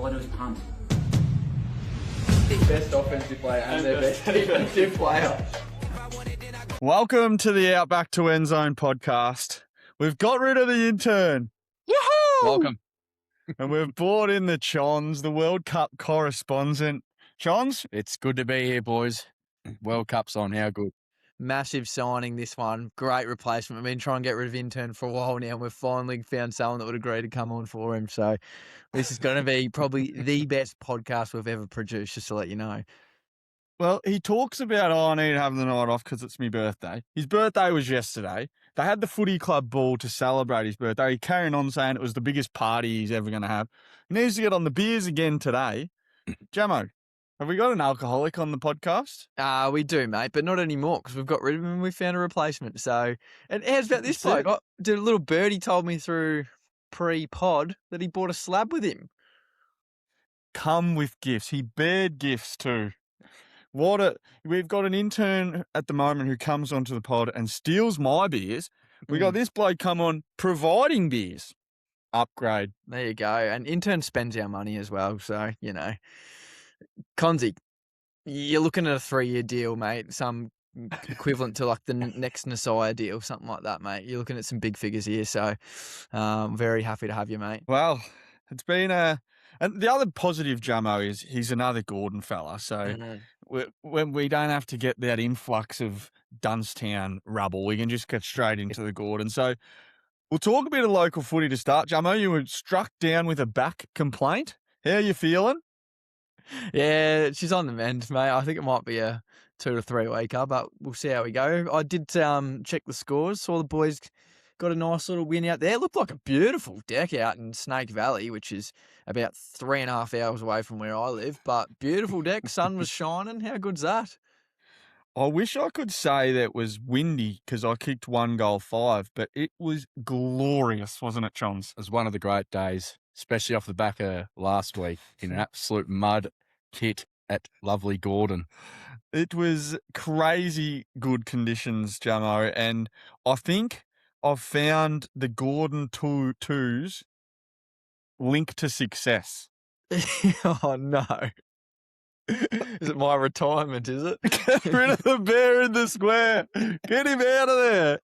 All I do is punt. Best offensive player and their best defensive player. Welcome to the Outback to Endzone podcast. We've got rid of the intern. Yahoo! Welcome. And we've brought in the Chons, the World Cup correspondent. Chons? It's good to be here, boys. World Cup's on. How good? Massive signing, this one. Great replacement. We've been trying to get rid of intern for a while now, and we've finally found someone that would agree to come on for him. So this is going to be probably the best podcast we've ever produced, just to let you know. Well, he talks about, I need to have the night off because it's my birthday. His birthday was yesterday. They had the footy club ball to celebrate his birthday. He carrying on saying it was the biggest party he's ever going to have. He needs to get on the beers again today. Jamo, have we got an alcoholic on the podcast? We do, mate, but not anymore because we've got rid of him and we found a replacement. So, and how's about this bloke? A little birdie told me through pre-pod that he bought a slab with him. Come with gifts. He bared gifts too. We've got an intern at the moment who comes onto the pod and steals my beers. We got this bloke come on providing beers. Upgrade. There you go. And intern spends our money as well. So, you know, Conzi, you're looking at a 3-year deal, mate. Some equivalent to like the next Nasai deal, something like that, mate. You're looking at some big figures here. So, very happy to have you, mate. Well, it's been and the other positive, Jamo, is he's another Gordon fella. So when we don't have to get that influx of Dunstown rubble, we can just get straight into the Gordon. So we'll talk a bit of local footy to start. Jamo, you were struck down with a back complaint. How are you feeling? Yeah, she's on the mend, mate. I think it might be a 2 to 3 weeker, but we'll see how we go. I did check the scores, saw the boys got a nice little win out there. It looked like a beautiful deck out in Snake Valley, which is about 3.5 hours away from where I live. But beautiful deck, sun was shining. How good's that? I wish I could say that it was windy because I kicked 1 goal 5, but it was glorious, wasn't it, Chons? It was one of the great days, especially off the back of last week in an absolute mud kit at lovely Gordon. It was crazy good conditions, Jamo, and I think I've found the Gordon 2-2s link to success. Oh, no. Is it my retirement, is it? Get rid of the bear in the square. Get him out of there.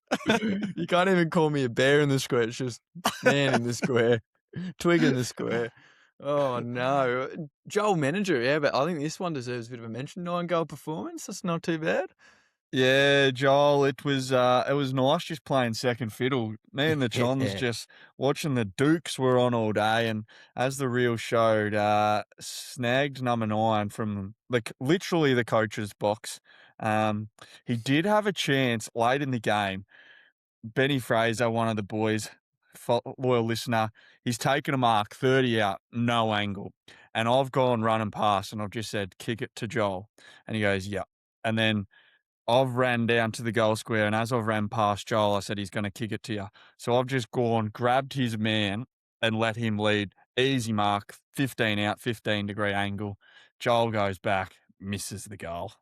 You can't even call me a bear in the square. It's just man in the square, twig in the square. Oh, no. Joel Manager, yeah, but I think this one deserves a bit of a mention. 9-goal performance. That's not too bad. Yeah, Joel, it was nice just playing second fiddle. Me and the Chons just watching the Dukes were on all day, and as the reel showed, snagged number 9 from literally the coach's box. He did have a chance late in the game. Benny Fraser, one of the boys, loyal listener, he's taken a mark, 30 out, no angle. And I've gone running past and I've just said, kick it to Joel. And he goes, yeah. And then I've ran down to the goal square, and as I've ran past Joel, I said, he's going to kick it to you. So I've just gone, grabbed his man and let him lead. Easy mark, 15 out, 15-degree angle. Joel goes back, misses the goal.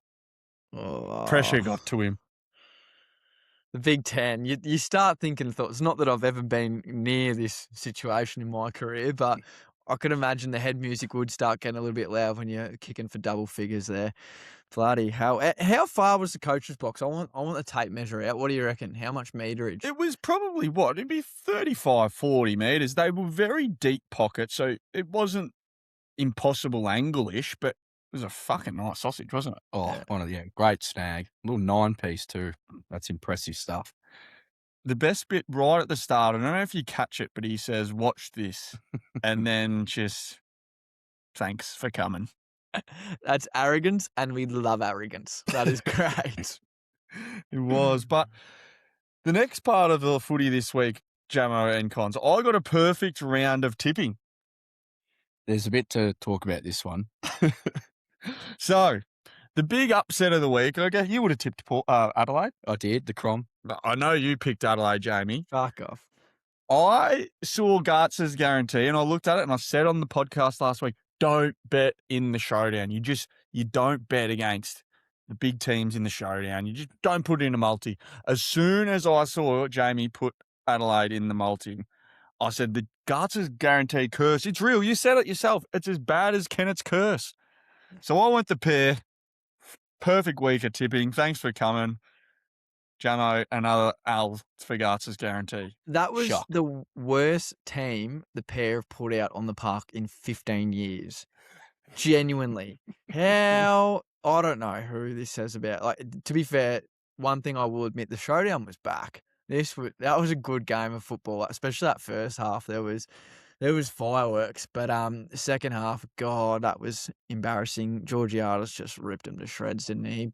Oh. Pressure got to him. The Big Ten, you start thinking thoughts. Not that I've ever been near this situation in my career, but I could imagine the head music would start getting a little bit loud when you're kicking for double figures there. Bloody hell. How far was the coach's box? I want the tape measure out. What do you reckon? How much meterage? It was probably, it'd be 35, 40 metres. They were very deep pockets, so it wasn't impossible angle-ish, but it was a fucking nice sausage, wasn't it? Oh, great snag. Little 9-piece too. That's impressive stuff. The best bit right at the start, I don't know if you catch it, but he says, watch this. And then just, thanks for coming. That's arrogance, and we love arrogance. That is great. It was. But the next part of the footy this week, Jamo and Cons, I got a perfect round of tipping. There's a bit to talk about this one. So, the big upset of the week, okay, you would have tipped Adelaide. I did, the Crom. I know you picked Adelaide, Jamie. Fuck off. I saw Garts Guarantee, and I looked at it, and I said on the podcast last week, don't bet in the showdown. You don't bet against the big teams in the showdown. You just don't put it in a multi. As soon as I saw Jamie put Adelaide in the multi, I said, the Garts Guarantee curse. It's real. You said it yourself. It's as bad as Kenneth's curse. So I went the pair. Perfect week of tipping. Thanks for coming. Jamo, another Al for Garts Guarantee. That was Shock. the worst team the pair have put out on the park in 15 years. Genuinely. How? I don't know who this says about. Like, to be fair, one thing I will admit, the showdown was back. That was a good game of football, especially that first half. There was fireworks, but the second half, God, that was embarrassing. Georgiades just ripped him to shreds, didn't he?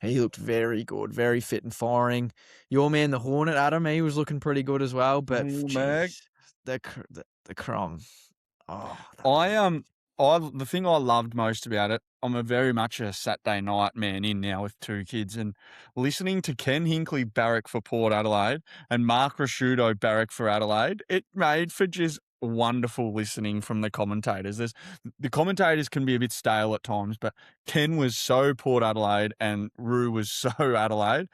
He looked very good, very fit and firing. Your man, the Hornet, Adam, he was looking pretty good as well. But geez, the Crom. Oh, the thing I loved most about it, I'm a very much a Saturday night man in now with 2 kids, and listening to Ken Hinkley barrack for Port Adelaide and Mark Rasciuto barrack for Adelaide, it made for just wonderful listening from the commentators. The commentators can be a bit stale at times, but Ken was so Port Adelaide and Roo was so Adelaide,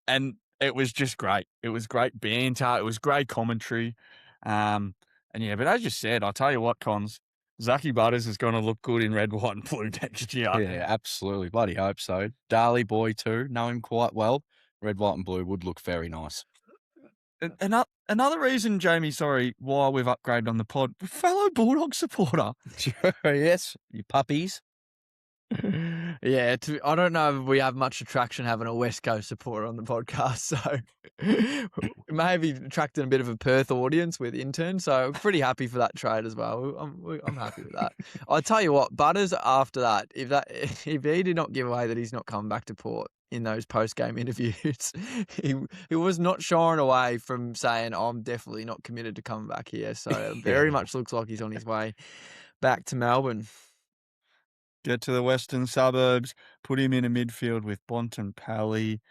and it was just great. It was great banter. It was great commentary. And yeah, but as you said, I'll tell you what, Cons, Zachy Butters is going to look good in red, white and blue next year. Yeah, absolutely. Bloody hope so. Darley boy too. Know him quite well. Red, white and blue would look very nice. Another reason, Jamie, why we've upgraded on the pod, fellow Bulldog supporter. Yes, you puppies. Yeah, I don't know if we have much attraction having a West Coast supporter on the podcast, so maybe attracting a bit of a Perth audience with intern. So pretty happy for that trade as well. I'm happy with that. I'll tell you what, Butters after that, if he did not give away that he's not coming back to Port in those post-game interviews, he was not shying away from saying, I'm definitely not committed to coming back here. So it very much looks like he's on his way back to Melbourne. Get to the western suburbs, put him in a midfield with Bontempelli,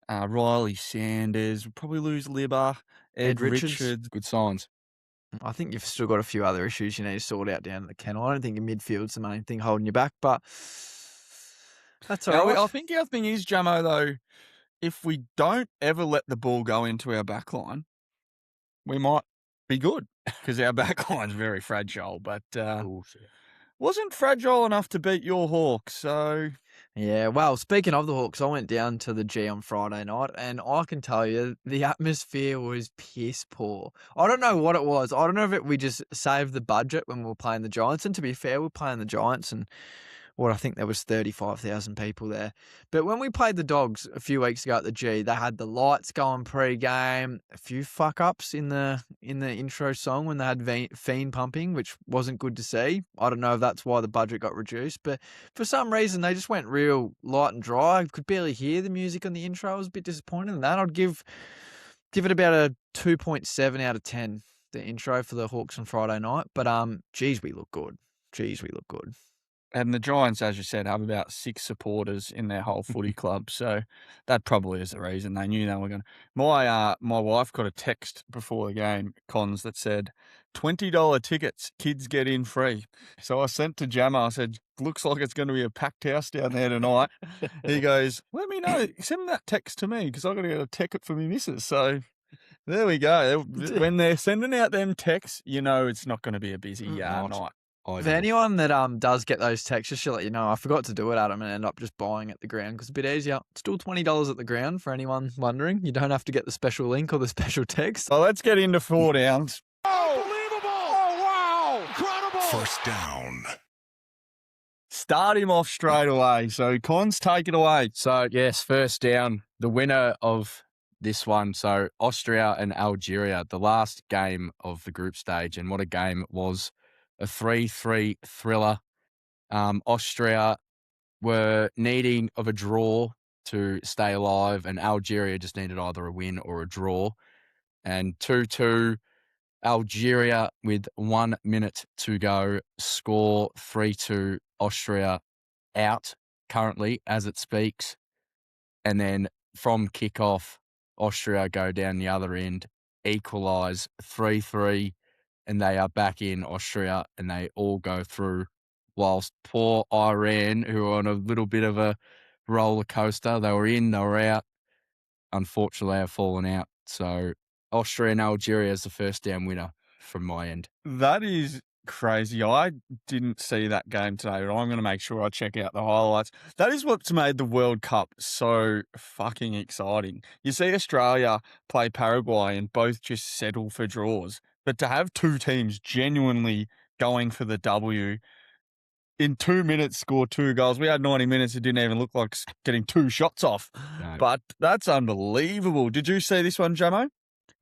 Riley Sanders. We'll probably lose Libba, Ed Richards. Good signs. I think you've still got a few other issues you need to sort out down at the kennel. I don't think your midfield's the main thing holding you back, but that's all right. I think our thing is, Jamo, though, if we don't ever let the ball go into our back line, we might be good because our back line's very fragile, but wasn't fragile enough to beat your Hawks, so... Yeah, well, speaking of the Hawks, I went down to the G on Friday night, and I can tell you the atmosphere was piss poor. I don't know what it was. I don't know if we just saved the budget when we were playing the Giants, and to be fair, we're playing the Giants, and I think there was 35,000 people there. But when we played the Dogs a few weeks ago at the G, they had the lights going pre-game, a few fuck-ups in the intro song when they had Fiend pumping, which wasn't good to see. I don't know if that's why the budget got reduced, but for some reason they just went real light and dry. I could barely hear the music on the intro. I was a bit disappointed in that. I'd give it about a 2.7 out of 10, the intro for the Hawks on Friday night. But geez, we look good. And the Giants, as you said, have about 6 supporters in their whole footy club, so that probably is the reason. They knew they were going to... My wife got a text before the game, Cons, that said, $20 tickets, kids get in free. So I sent to Jammer, I said, looks like it's going to be a packed house down there tonight. He goes, let me know, send that text to me, because I've got to get a ticket for me missus. So... there we go. When they're sending out them texts, you know it's not going to be a busy night. For anyone that does get those texts, just to let you know, I forgot to do it, Adam, and end up just buying at the ground because it's a bit easier. Still $20 at the ground for anyone wondering. You don't have to get the special link or the special text. So let's get into 4 downs. Unbelievable! Oh, wow! Incredible! First down. Start him off straight away. So Cons, take it away. So yes, first down, the winner of this one. So Austria and Algeria, the last game of the group stage, and what a game it was. A 3-3 thriller. Austria were needing of a draw to stay alive, and Algeria just needed either a win or a draw. And 2-2, Algeria with 1 minute to go, score 3-2, Austria out currently as it speaks. And then from kickoff, Austria go down the other end, equalise 3-3. And they are back in Austria, and they all go through, whilst poor Iran, who are on a little bit of a roller coaster, they were in, they were out. Unfortunately, have fallen out. So Austria and Algeria is the first down winner. from my end. That is crazy. I didn't see that game today, but I'm going to make sure I check out the highlights. That is what's made the World Cup so fucking exciting. You see Australia play Paraguay and both just settle for draws, but to have two teams genuinely going for the W, in 2 minutes score 2 goals. We had 90 minutes. It didn't even look like getting 2 shots off. No. But that's unbelievable. Did you see this one, Jamo?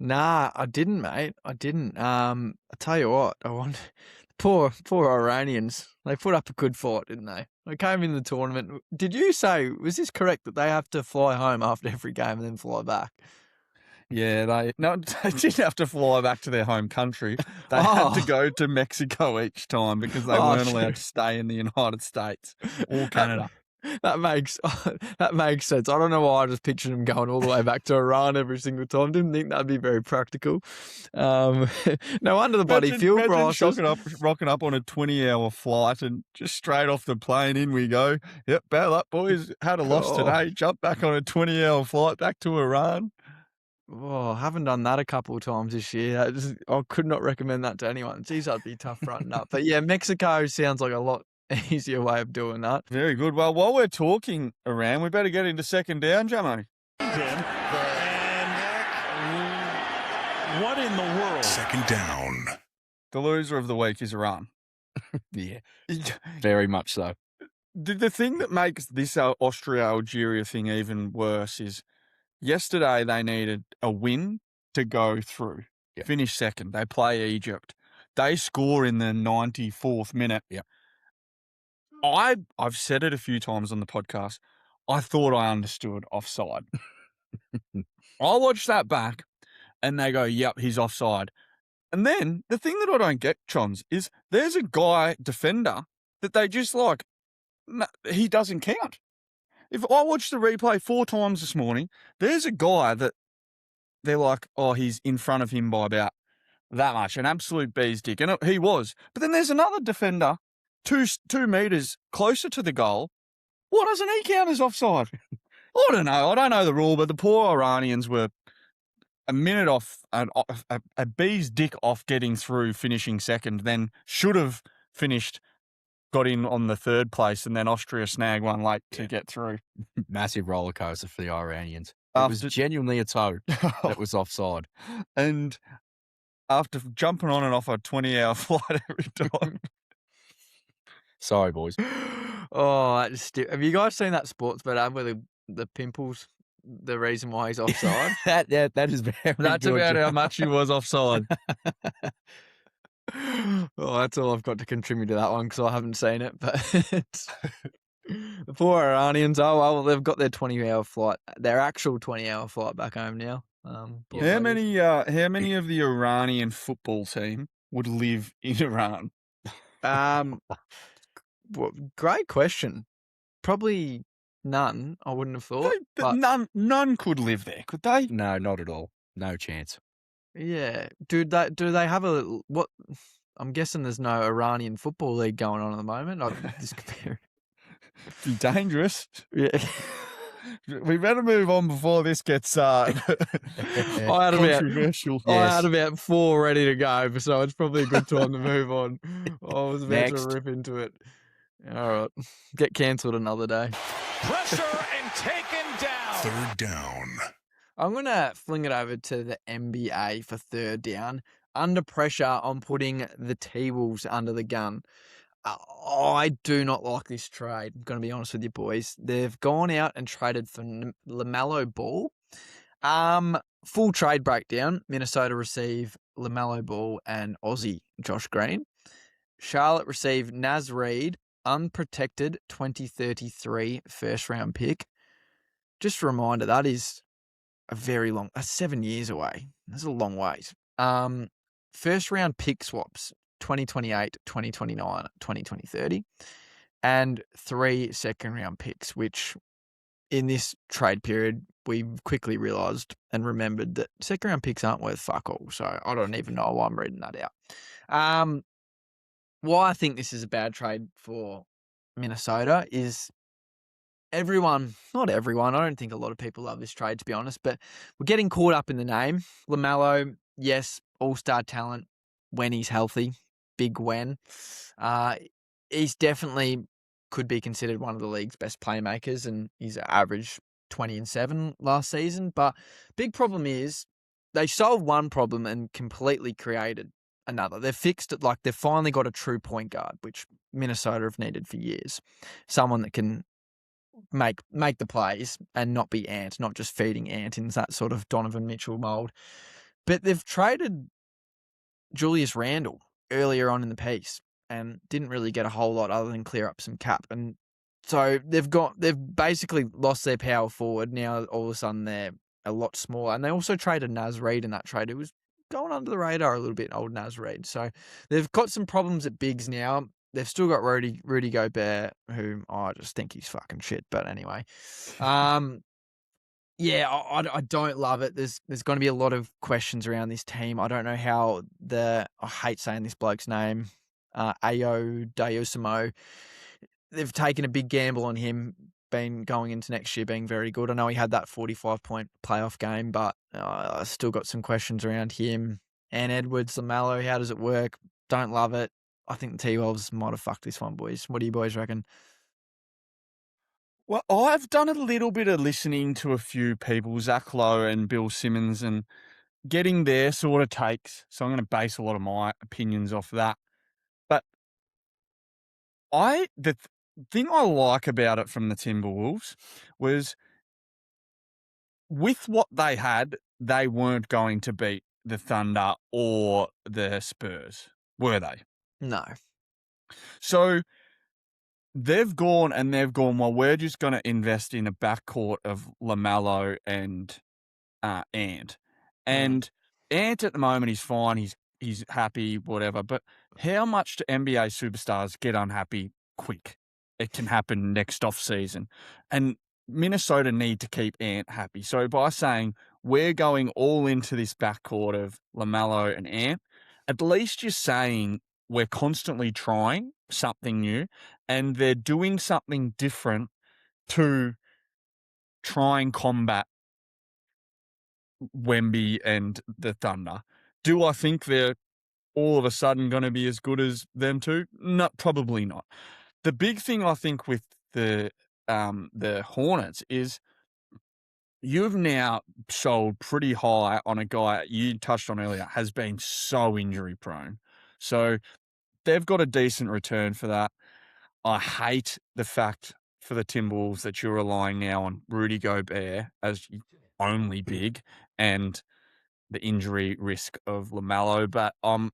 Nah, I didn't, mate. I didn't. I tell you what, I want poor Iranians. They put up a good fight, didn't they? They came in the tournament. Did you say, was this correct, that they have to fly home after every game and then fly back? Yeah, they didn't have to fly back to their home country. They had to go to Mexico each time because they weren't allowed to stay in the United States or Canada. That makes sense. I don't know why I just pictured them going all the way back to Iran every single time. Didn't think that'd be very practical. No wonder the bloody fuel prices. Rocking up on a 20-hour flight and just straight off the plane, in we go. Yep, bail up, boys. Had a loss today. Jump back on a 20-hour flight back to Iran. Oh, I haven't done that a couple of times this year. I could not recommend that to anyone. Geez, that'd be tough fronting up. But yeah, Mexico sounds like a lot easier way of doing that. Very good. Well, while we're talking around, we better get into second down, Jamo. And what in the world? Second down. The loser of the week is Iran. Yeah, very much so. The thing that makes this Austria-Algeria thing even worse is yesterday they needed a win to go through. Yep. Finish second. They play Egypt. They score in the 94th minute. Yep. I've said it a few times on the podcast. I thought I understood offside. I watched that back and they go, yep, he's offside. And then the thing that I don't get, Chons, is there's a guy, defender, that they just like, no, he doesn't count. If I watched the replay 4 times this morning, there's a guy that they're like, oh, he's in front of him by about that much, an absolute bee's dick. And he was. But then there's another defender 2 meters closer to the goal. Why doesn't he count as offside? I don't know. I don't know the rule, but the poor Iranians were a minute off, a bee's dick off getting through, finishing second, then should have finished, got in on the 3rd place, and then Austria snagged one late to get through. Massive roller coaster for the Iranians. It was genuinely a toe that was offside. And after jumping on and off a 20-hour flight every time. Sorry, boys. Oh, have you guys seen that sports bet ad where the pimples, the reason why he's offside? that is very That's good. about how much he was offside. Oh, that's all I've got to contribute to that one because I haven't seen it. But the poor Iranians, oh well, they've got their 20-hour flight, their actual 20-hour flight back home now. How many of the Iranian football team would live in Iran? Well, great question. Probably none. I wouldn't have thought. But None could live there, could they? No, not at all. No chance. yeah, do they have what? I'm guessing there's no Iranian football league going on at the moment. This could Be dangerous. be, yeah. We better move on before this gets controversial. I had about 4 ready to go, so it's probably a good time to move on. I was about to rip into it. All right, get cancelled another day. Pressure and taken down. 3rd down. I'm going to fling it over to the NBA for 3rd down. Under pressure on putting the T-Wolves under the gun. I do not like this trade. I'm going to be honest with you, boys. They've gone out and traded for LaMelo Ball. Full trade breakdown. Minnesota receive LaMelo Ball and Aussie Josh Green. Charlotte receive Naz Reid, unprotected 2033 first-round pick. Just a reminder, that is that's 7 years away. That's a long wait. First-round pick swaps. 2028, 2029, 2030, and 3 second-round picks, which in this trade period, we quickly realised and remembered that second-round picks aren't worth fuck all, so I don't even know why I'm reading that out. Why I think this is a bad trade for Minnesota is not everyone, I don't think a lot of people love this trade, to be honest, but we're getting caught up in the name. LaMelo, yes, all-star talent, when he's healthy, big when. He's definitely could be considered one of the league's best playmakers, and he's averaged 20 and 7 last season. But big problem is they solved one problem and completely created another. They've fixed it, like they've finally got a true point guard, which Minnesota have needed for years. Someone that can make the plays and not be Ant, not just feeding Ant in that sort of Donovan Mitchell mold. But they've traded Julius Randle earlier on in the piece and didn't really get a whole lot other than clear up some cap. And so they've basically lost their power forward. Now all of a sudden they're a lot smaller. And they also traded Naz Reid in that trade. It was going under the radar a little bit, old Naz Reid. So they've got some problems at bigs now. They've still got Rudy Gobert, who I just think he's fucking shit. But anyway, yeah, I don't love it. There's going to be a lot of questions around this team. I don't know how I hate saying this bloke's name, Ayo Deusimo. They've taken a big gamble on him going into next year being very good. I know he had that 45-point playoff game, but I still got some questions around him. And Edwards, LaMelo, how does it work? Don't love it. I think the T-Wolves might have fucked this one, boys. What do you boys reckon? Well, I've done a little bit of listening to a few people, Zach Lowe and Bill Simmons, and getting their sort of takes. So I'm going to base a lot of my opinions off that. But the thing I like about it from the Timberwolves was with what they had, they weren't going to beat the Thunder or the Spurs, were they? No. So they've gone, well, we're just going to invest in a backcourt of LaMelo and Ant. And Ant at the moment is fine. He's happy, whatever. But how much do NBA superstars get unhappy quick? It can happen next off season. And Minnesota need to keep Ant happy. So by saying we're going all into this backcourt of LaMelo and Ant, at least you're saying we're constantly trying something new and they're doing something different to try and combat Wemby and the Thunder. Do I think they're all of a sudden going to be as good as them two? No, probably not. The big thing I think with the Hornets is you've now sold pretty high on a guy you touched on earlier has been so injury prone. So they've got a decent return for that. I hate the fact for the Timberwolves that you're relying now on Rudy Gobert as only big and the injury risk of LaMelo, but I'm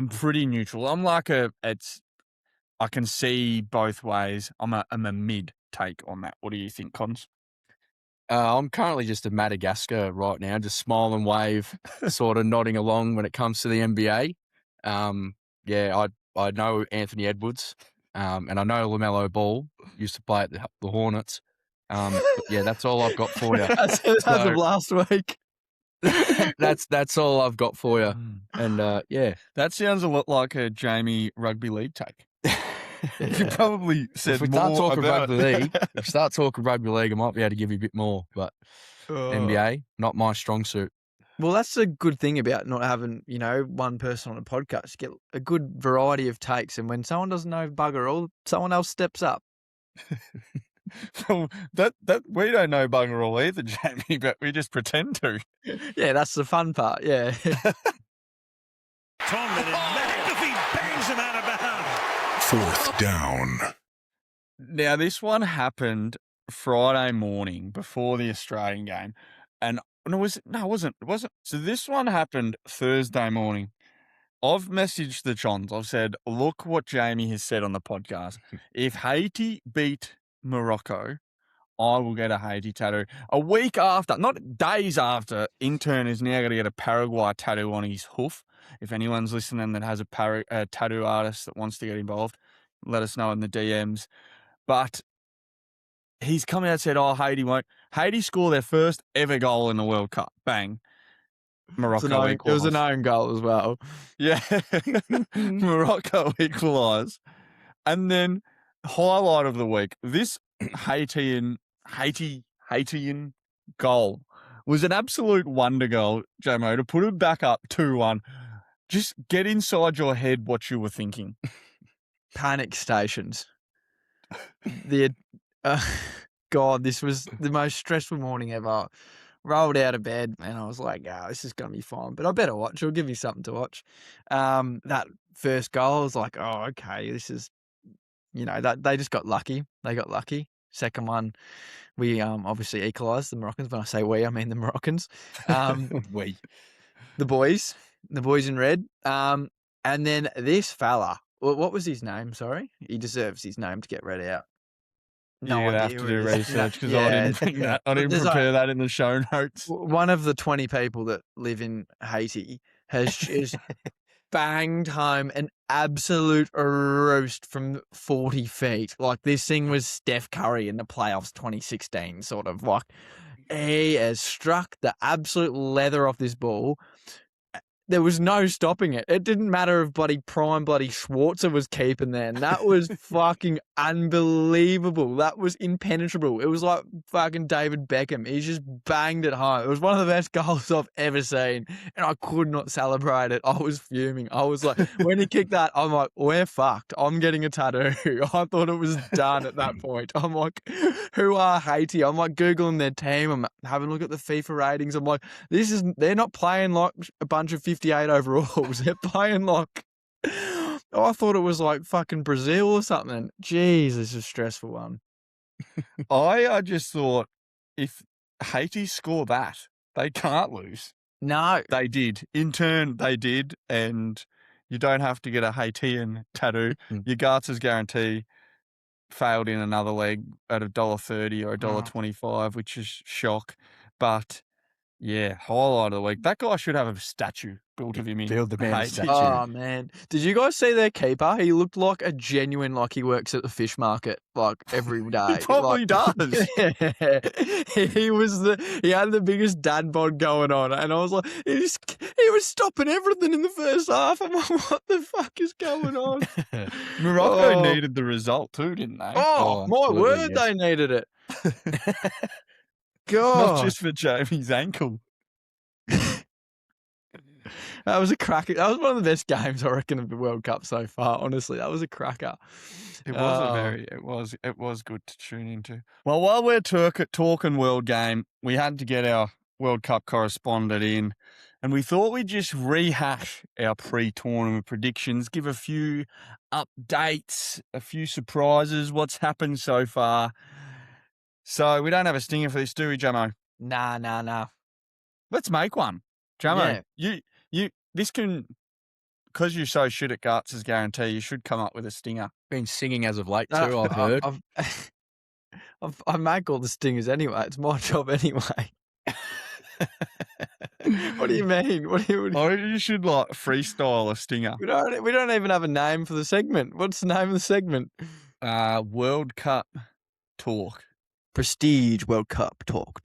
pretty neutral. I'm like I can see both ways. I'm a mid take on that. What do you think, Cons? I'm currently just a Madagascar right now, just smile and wave, sort of nodding along when it comes to the NBA. Yeah, I know Anthony Edwards, and I know LaMelo Ball used to play at the Hornets. But yeah, that's all I've got for you. As of last week. That's all I've got for you. And yeah, that sounds a lot like a Jamie rugby league take. You probably said if we more start talking about rugby league, I might be able to give you a bit more. But NBA, not my strong suit. Well, that's a good thing about not having, one person on a podcast. You get a good variety of takes, and when someone doesn't know bugger all, someone else steps up. Well, that we don't know bugger all either, Jamie, but we just pretend to. Yeah, that's the fun part. Yeah. Tomlin and McAfee bangs him out of bounds. 4th down. Now, this one happened Friday morning before the Australian game, and it wasn't. So this one happened Thursday morning. I've messaged the Chons. I've said, look what Jamie has said on the podcast. If Haiti beat Morocco, I will get a Haiti tattoo. A week after, not days after, intern is now going to get a Paraguay tattoo on his hoof. If anyone's listening that has a tattoo artist that wants to get involved, let us know in the DMs. But he's come out and said, Haiti won't. Haiti score their first ever goal in the World Cup. Bang. Morocco equalised. It was an own goal as well. Yeah. Morocco equalised. And then, highlight of the week, this Haitian goal was an absolute wonder goal, Jamo, to put it back up 2-1. Just get inside your head what you were thinking. Panic stations. The God, this was the most stressful morning ever. Rolled out of bed and I was like, this is gonna be fine. But I better watch. It'll give me something to watch. That first goal, I was like, oh, okay, this is, that they just got lucky. They got lucky. Second one, we obviously equalised the Moroccans. When I say we, I mean the Moroccans. The boys in red. And then this fella, what was his name? Sorry, he deserves his name to get read out. No You're idea. gonna have to do who it is. research because Yeah. I didn't think that. I didn't There's prepare that in the show notes. One of the 20 people that live in Haiti has just banged home an absolute roast from 40 feet. Like, this thing was Steph Curry in the playoffs 2016, sort of. Like, he has struck the absolute leather off this ball. There was no stopping it. It didn't matter if bloody Schwarzer was keeping there. And that was fucking unbelievable. That was impenetrable. It was like fucking David Beckham. He just banged it home. It was one of the best goals I've ever seen. And I could not celebrate it. I was fuming. I was like, when he kicked that, I'm like, we're fucked. I'm getting a tattoo. I thought it was done at that point. I'm like, who are Haiti? I'm like Googling their team. I'm having a look at the FIFA ratings. I'm like, they're not playing like a bunch of 58 overalls. They're playing like, I thought it was like fucking Brazil or something. Jeez, this is a stressful one. I just thought if Haiti score that, they can't lose. No. They did. In turn, they did. And you don't have to get a Haitian tattoo. Your Garts Guarantee failed in another leg at $1.30 or $1.25, which is shock. But yeah, highlight of the week. That guy should have a statue built of him in. Build the man a Haiti. statue. Oh, man. Did you guys see their keeper? He looked like a genuine, like he works at the fish market, like every day. He probably does. He had the biggest dad bod going on. And I was like, he was stopping everything in the first half. I'm like, what the fuck is going on? Morocco needed the result too, didn't they? Oh, my absolutely, word, yes. they needed it. God. Not just for Jamie's ankle. That was a cracker. That was one of the best games, I reckon, of the World Cup so far. Honestly, that was a cracker. It was good to tune into. Well, while we're talking World Game, we had to get our World Cup correspondent in, and we thought we'd just rehash our pre-tournament predictions, give a few updates, a few surprises, what's happened so far. So we don't have a stinger for this, do we, Jamo? Nah. Let's make one. Jamo, this can, because you're so shit at Garts Guarantee, you should come up with a stinger. Been singing as of late too, I've heard. I make all the stingers anyway. It's my job anyway. What do you mean? You should like freestyle a stinger. We don't even have a name for the segment. What's the name of the segment? World Cup talk. Prestige World Cup talk.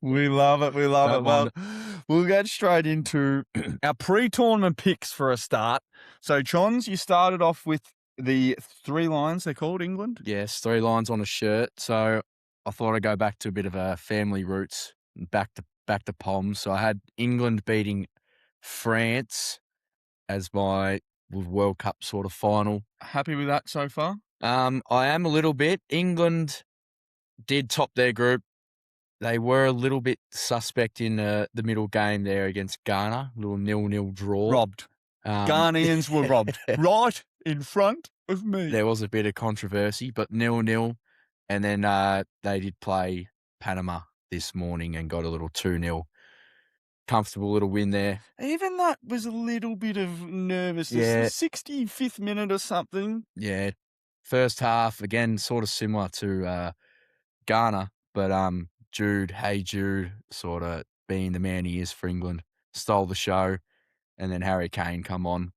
We love it. Well, we'll get straight into our pre-tournament picks for a start. So, Chons, you started off with the 3 lines, they're called, England? Yes, 3 lines on a shirt. So I thought I'd go back to a bit of a family roots, back to Poms. So I had England beating France as my World Cup sort of final. Happy with that so far? I am a little bit. England did top their group. They were a little bit suspect in the middle game there against Ghana, a little 0-0 draw. Robbed. Ghanaians were robbed right in front of me. There was a bit of controversy, but 0-0. And then they did play Panama this morning and got a little 2-0. Comfortable little win there. Even that was a little bit of nervousness. Yeah. The 65th minute or something. Yeah. First half, again, sort of similar to Ghana, but Jude, sort of being the man he is for England, stole the show, and then Harry Kane come on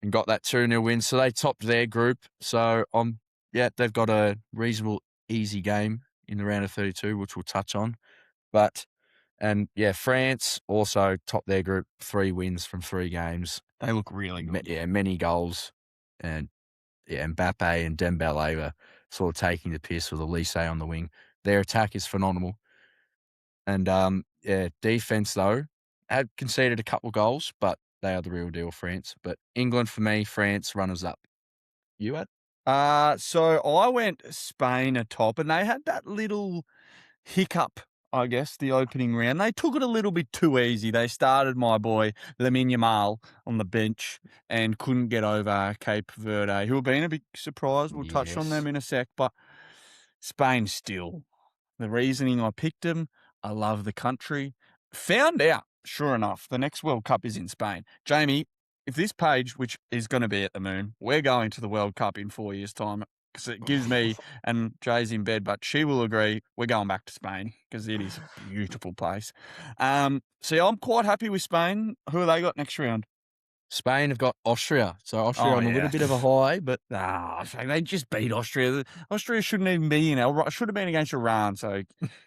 and got that 2-0 win. So they topped their group. So, they've got a reasonable, easy game in the round of 32, which we'll touch on. France also topped their group, 3 wins from 3 games. They look really good. Many goals. And Mbappe and Dembele were sort of taking the piss with Elise on the wing. Their attack is phenomenal. And, defense, though, Had conceded a couple goals, but they are the real deal, France. But England for me, France runners up. You had? So I went Spain atop, and they had that little hiccup, I guess, the opening round. They took it a little bit too easy. They started my boy Lamine Yamal on the bench and couldn't get over Cape Verde, who have been a big surprise. We'll touch on Yes. them in a sec, but Spain still. The reasoning I picked them, I love the country. Found out, sure enough, the next World Cup is in Spain. Jamie, if this page, which is going to be at the moon, we're going to the World Cup in 4 years' time, because it gives me, and Jay's in bed, but she will agree, we're going back to Spain because it is a beautiful place. So I'm quite happy with Spain. Who have they got next round? Spain have got Austria. So Austria on a little bit of a high, but They just beat Austria. Austria shouldn't even be in. Should have been against Iran. So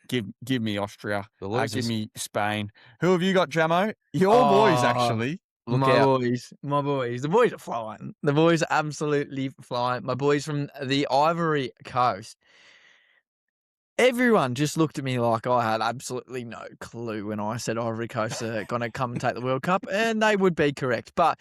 give me Austria. the Give losers. me Spain. Who have you got, Jamo? Your boys, actually. Look my out. boys. The boys are flying. The boys are absolutely flying. My boys from the Ivory Coast. Everyone just looked at me like I had absolutely no clue when I said Ivory Coast are going to come and take the World Cup, and they would be correct. But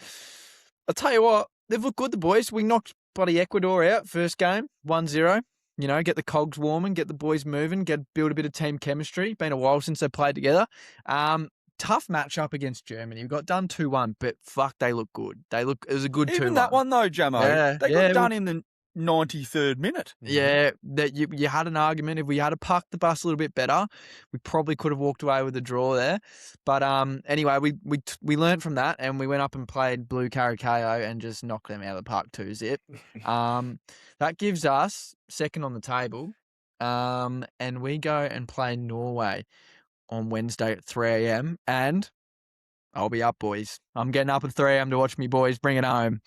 I'll tell you what, they've looked good, the boys. We knocked bloody Ecuador out first game, 1-0. You know, get the cogs warming, get the boys moving, build a bit of team chemistry. Been a while since they played together. Tough matchup against Germany. We got done 2-1, but fuck, they look good. It was a good 2-1. Even that one, though, Jamo, they got done in the 93rd minute. Yeah, that you had an argument. If we had parked the bus a little bit better, we probably could have walked away with a draw there. But anyway, we learned from that, and we went up and played Blue Caracao and just knocked them out of the park 2-zip. That gives us second on the table, and we go and play Norway on Wednesday at 3 a.m. and I'll be up, boys. I'm getting up at 3 a.m. to watch me boys bring it home.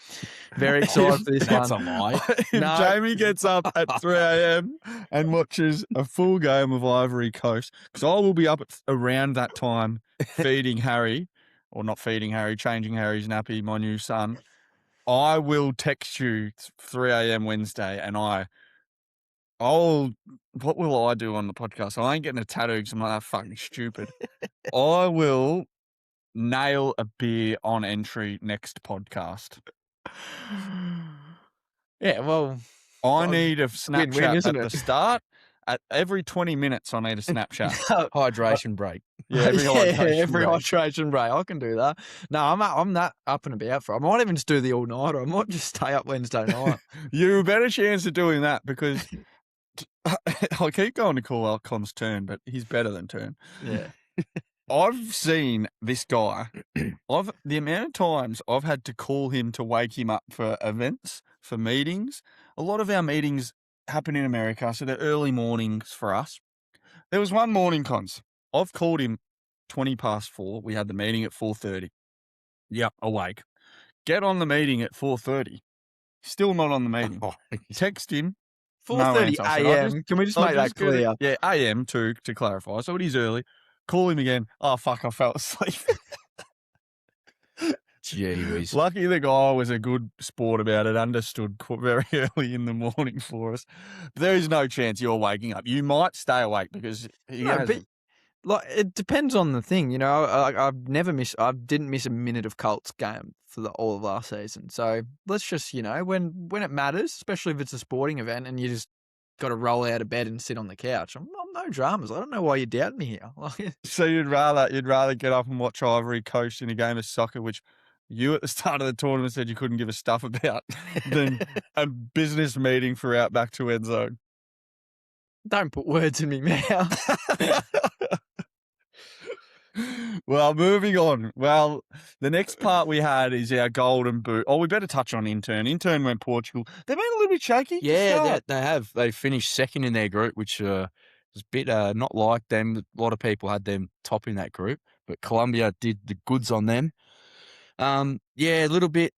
Very excited for this That's one. a lie. If No. Jamie gets up at 3 a.m. and watches a full game of Ivory Coast, because I will be up at around that time feeding Harry, or not feeding Harry, changing Harry's nappy, my new son. I will text you 3 a.m. Wednesday, and what will I do on the podcast? I ain't getting a tattoo because I'm like that fucking stupid. I will nail a beer on entry next podcast. Yeah, well, I need a win-win, Snapchat isn't at it? the start. At every 20 minutes, I need a Snapchat. Hydration break. Yeah, every every break. hydration break. I can do that. No, I'm that up and about for it. I might even just do the all-nighter. I might just stay up Wednesday night. You have a better chance of doing that because I keep going to call Alcon's turn, but he's better than turn. Yeah. I've seen this guy. The amount of times I've had to call him to wake him up for events, for meetings. A lot of our meetings happen in America, so they're early mornings for us. There was one morning, Cons. I've called him 20 past 4. We had the meeting at 4:30. Yep, awake. Get on the meeting at 4:30. Still not on the meeting. Text him. 4:30 answer. I said, a.m. Can we just make that clear? Yeah, AM to clarify. So it is early. Call him again. Oh, fuck, I fell asleep. Gee whiz. Lucky the guy was a good sport about it, understood very early in the morning for us. There is no chance you're waking up. You might stay awake because he No, has but like it depends on the thing, you know. I didn't miss a minute of Colts game for all of last season. So let's just, you know, when it matters, especially if it's a sporting event and you just got to roll out of bed and sit on the couch. I'm no dramas. I don't know why you doubt me here. So you'd rather get up and watch Ivory Coast in a game of soccer, which you at the start of the tournament said you couldn't give a stuff about, than a business meeting for Outback to Endzone. Don't put words in my mouth. Well, moving on. Well, the next part we had is our golden boot. Oh, we better touch on intern. Intern went Portugal. They've been a little bit shaky. to Yeah, start. they have. They finished second in their group, which was a bit not like them. A lot of people had them top in that group, but Colombia did the goods on them. Yeah, a little bit.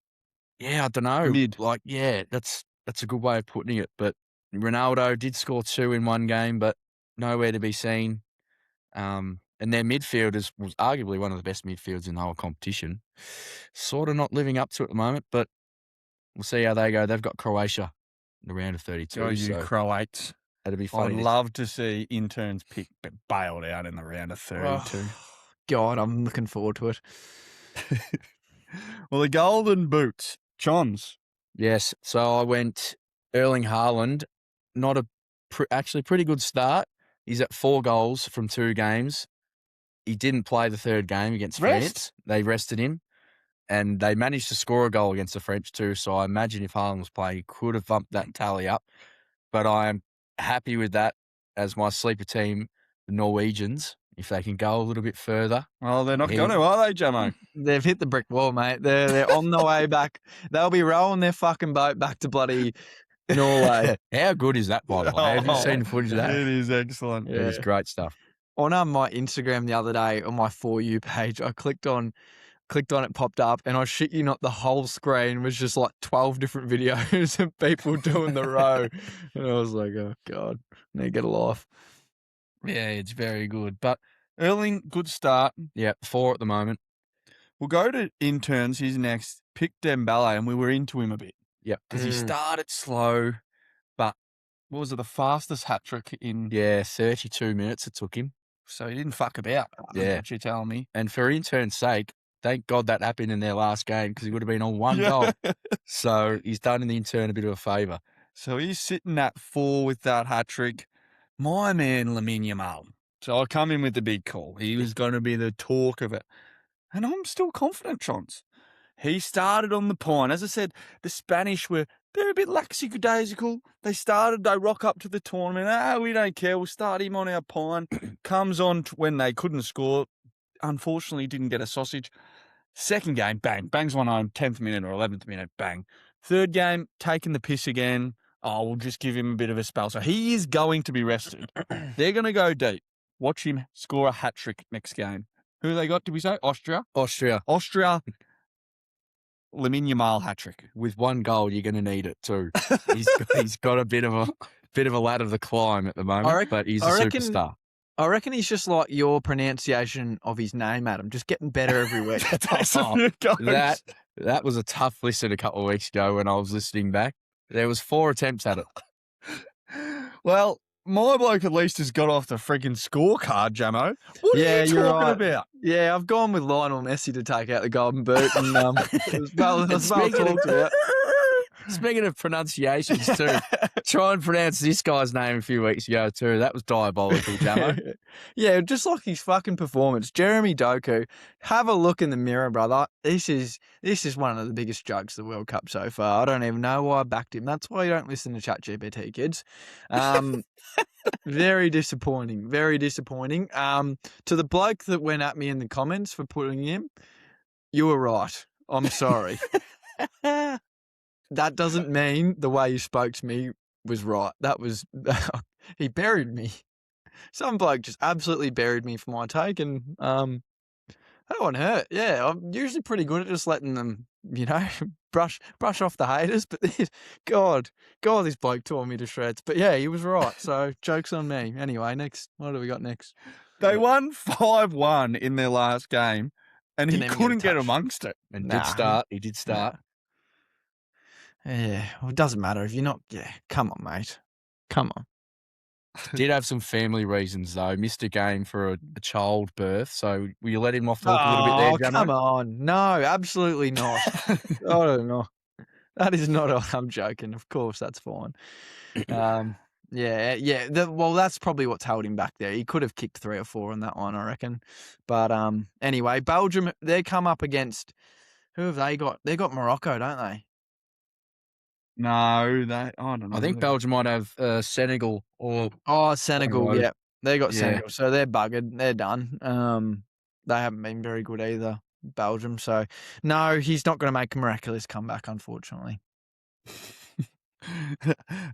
Yeah, I don't know. Mid. Like, yeah, that's a good way of putting it. But Ronaldo did score 2 in one game, but nowhere to be seen. And their midfield was arguably one of the best midfields in the whole competition. Sort of not living up to it at the moment, but we'll see how they go. They've got Croatia in the round of 32. Go you so Croats. that'd be I'd funny. love to see interns bailed out in the round of 32. God, I'm looking forward to it. Well, the golden boots, Chons. Yes. So I went Erling Haaland, not a actually pretty good start. He's at 4 goals from 2 games. He didn't play the third game against France. They rested him, and they managed to score a goal against the French too. So I imagine if Haaland was playing, he could have bumped that tally up. But I am happy with that as my sleeper team, the Norwegians, if they can go a little bit further. Well, they're not going to, are they, Jamo? They've hit the brick wall, mate. They're on the way back. They'll be rowing their fucking boat back to bloody Norway. How good is that, by the way? Have you seen the footage of that? It is excellent. It was great stuff. On my Instagram the other day, on my For You page, I clicked on it, popped up, and I shit you not, the whole screen was just like 12 different videos of people doing the row. And I was like, oh, God, I need to get a life. Yeah, it's very good. But Erling, good start. Yeah, 4 at the moment. We'll go to interns. He's next. Picked Dembele, and we were into him a bit. Yep. Because he started slow, but what was it, the fastest hat-trick in... Yeah, 32 minutes it took him. So he didn't fuck about. Yeah. What you're telling me. And for intern's sake, thank God that happened in their last game because he would have been on 1 goal. So he's done in the intern a bit of a favour. So he's sitting at 4 with that hat-trick. My man, Lamine Yamal. So I come in with the big call. He was going to be the talk of it. And I'm still confident, Chons. He started on the pine. As I said, the Spanish they're a bit lackadaisical. They rock up to the tournament. We don't care. We'll start him on our pine. Comes on when they couldn't score. Unfortunately, didn't get a sausage. Second game, bang. Bangs one home, 10th minute or 11th minute, bang. Third game, taking the piss again. Oh, we'll just give him a bit of a spell. So he is going to be rested. They're going to go deep. Watch him score a hat-trick next game. Who they got, did we say? Austria? Austria. Lamine Yamal hat-trick. With 1 goal, you're going to need it too. He's got a bit of a ladder to climb at the moment, but he's a superstar. I reckon he's just like your pronunciation of his name, Adam, just getting better every week. That was a tough listen a couple of weeks ago when I was listening back. There was 4 attempts at it. Well, my bloke at least has got off the freaking scorecard, Jamo. What are you talking about? Yeah, I've gone with Lionel Messi to take out the golden boot. And it was well talked about. Speaking of pronunciations too, try and pronounce this guy's name a few weeks ago too. That was diabolical, Jamo. Yeah, just like his fucking performance. Jeremy Doku, have a look in the mirror, brother. This is one of the biggest jokes of the World Cup so far. I don't even know why I backed him. That's why you don't listen to ChatGPT, kids. Very disappointing. Very disappointing. To the bloke that went at me in the comments for putting him, you were right. I'm sorry. That doesn't mean the way you spoke to me was right. That was he buried me. Some bloke just absolutely buried me for my take, and that one hurt. Yeah, I'm usually pretty good at just letting them, brush off the haters. But God, this bloke tore me to shreds. But yeah, he was right. So joke's on me. Anyway, next, what do we got next? They won 5-1 in their last game, and he couldn't get amongst it. And he did start. Yeah, well, it doesn't matter if you're not. Yeah, come on, mate. Come on. Did have some family reasons though. Missed a game for a childbirth. So will you let him off talk a little bit there, Jamo? Come on. No, absolutely not. I don't know. That is not. I'm joking. Of course, that's fine. Yeah. Well, that's probably what's held him back there. He could have kicked 3 or 4 on that one, I reckon. But anyway, Belgium. They come up against. Who have they got? They got Morocco, don't they? No, I don't know. I think Belgium might have Senegal or... Oh, Senegal, yeah. They got Senegal, so they're buggered. They're done. They haven't been very good either, Belgium. So, no, he's not going to make a miraculous comeback, unfortunately.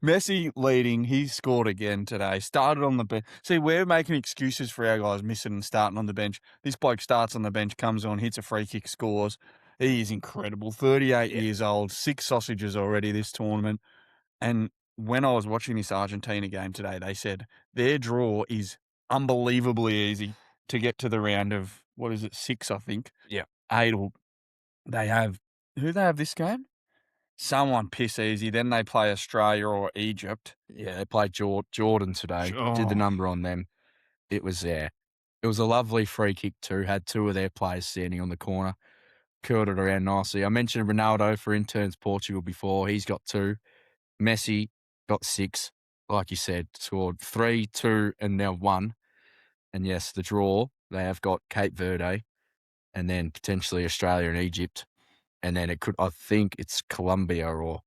Messi leading. He scored again today. Started on the bench. See, we're making excuses for our guys missing and starting on the bench. This bloke starts on the bench, comes on, hits a free kick, scores. He is incredible. 38 years old, 6 sausages already this tournament. And when I was watching this Argentina game today, they said their draw is unbelievably easy to get to the round of, 6, I think? Yeah. 8. Who they have this game? Someone piss easy. Then they play Australia or Egypt. Yeah, they played Jordan today. Did the number on them. It was there. It was a lovely free kick too. Had two of their players standing on the corner, curled it around nicely. I mentioned Ronaldo for interns Portugal before. He's got 2. Messi got 6. Like you said, scored 3, 2, and now 1. And yes, the draw, they have got Cape Verde and then potentially Australia and Egypt. And then I think it's Colombia or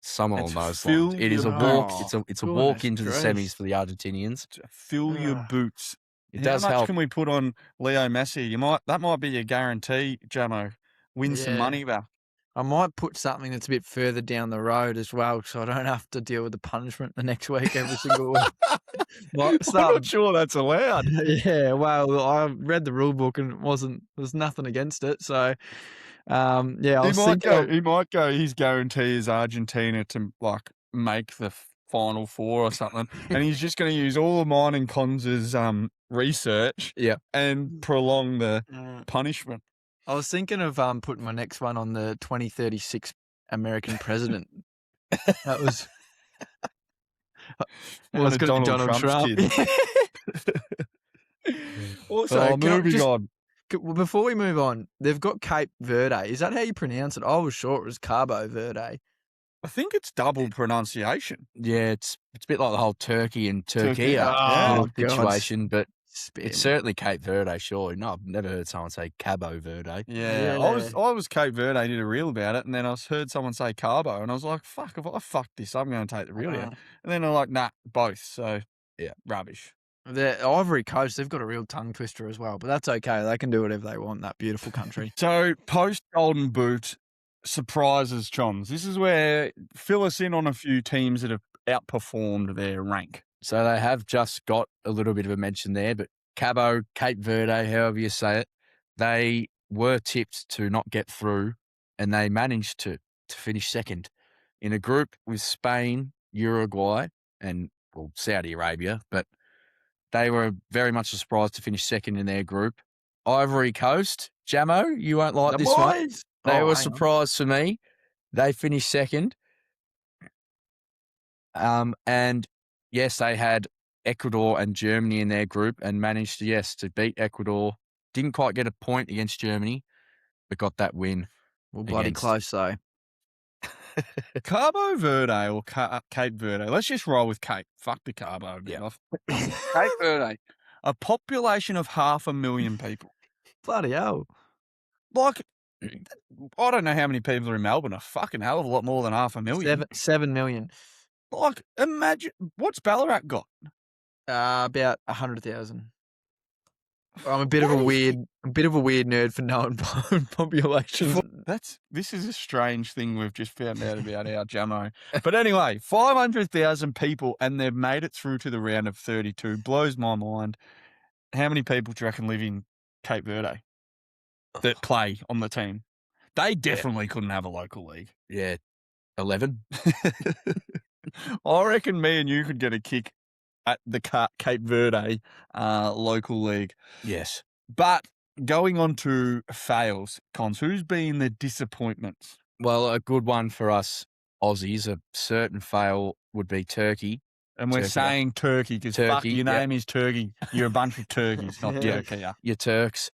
someone It's on those fill lines. It is your a walk. boots. It's a walk Goodness into the gracious. semis for the Argentinians. Fill your Ugh. boots. It How does much help. can we put on Leo Messi? That might be your guarantee, Jamo. Win some Yeah. money back. I might put something that's a bit further down the road as well, so I don't have to deal with the punishment the next week every single week. Like, I'm not sure that's allowed. yeah, well, I read the rule book and there's nothing against it. So, yeah, I was thinking of, He might go. His guarantee is Argentina to like make the Final Four or something, and he's just going to use all of mine and Cons's research, Yeah. and prolong the punishment. I was thinking of putting my next one on the 2036 American president. That was One it's of going to be Donald Trump's Trump. Also, can I moving just- on. Well, before we move on, they've got Cape Verde. Is that how you pronounce it? I was sure it was Cabo Verde. I think it's double pronunciation. Yeah, it's a bit like the whole Turkey and Turkey, Turkey yeah. Oh, God. situation, but Spare it's me. certainly Cape Verde, surely. No, I've never heard someone say Cabo Verde. Yeah, I was Cape Verde. I did a reel about it, and then I heard someone say Cabo, and I was like, "Fuck! If I fuck this, I'm going to take the reel out." And then they're like, "Nah, both." So Yeah. rubbish. The Ivory Coast, they've got a real tongue twister as well, but that's okay. They can do whatever they want, that beautiful country. So post Golden Boot surprises, Chons. This is where fill us in on a few teams that have outperformed their rank. So they have just got a little bit of a mention there, but Cabo, Cape Verde, however you say it, they were tipped to not get through, and they managed to finish second in a group with Spain, Uruguay, and Saudi Arabia, but they were very much a surprise to finish second in their group. Ivory Coast, Jamo, you won't like The this one. boys! They Oh, were a hang on. surprise for me. They finished second. And yes, they had Ecuador and Germany in their group and managed to beat Ecuador. Didn't quite get a point against Germany, but got that win. Well, bloody against- close, though. Cabo Verde or Cape Verde. Let's just roll with Cape. Fuck the Cabo a bit off. Cape Verde. A population of 500,000 people. Bloody hell. Like, I don't know how many people are in Melbourne. A fucking hell of a lot more than 500,000. 7 million. Like, imagine what's Ballarat got? About 100,000. I'm a bit of a What is weird nerd for knowing populations. This is a strange thing we've just found out about our Jamo. But anyway, 500,000 people, and they've made it through to the round of 32. Blows my mind. How many people do you reckon live in Cape Verde that play on the team? They definitely couldn't have a local league. Yeah, 11. I reckon me and you could get a kick at the Cape Verde local league. Yes. But going on to fails, Cons, who's been the disappointments? Well, a good one for us Aussies, a certain fail would be Turkey. And we're Turkey. saying Turkey because fuck, Turkey, your yep. name is Turkey. You're a bunch of turkeys, not Yeah. Turkey. Your Turks.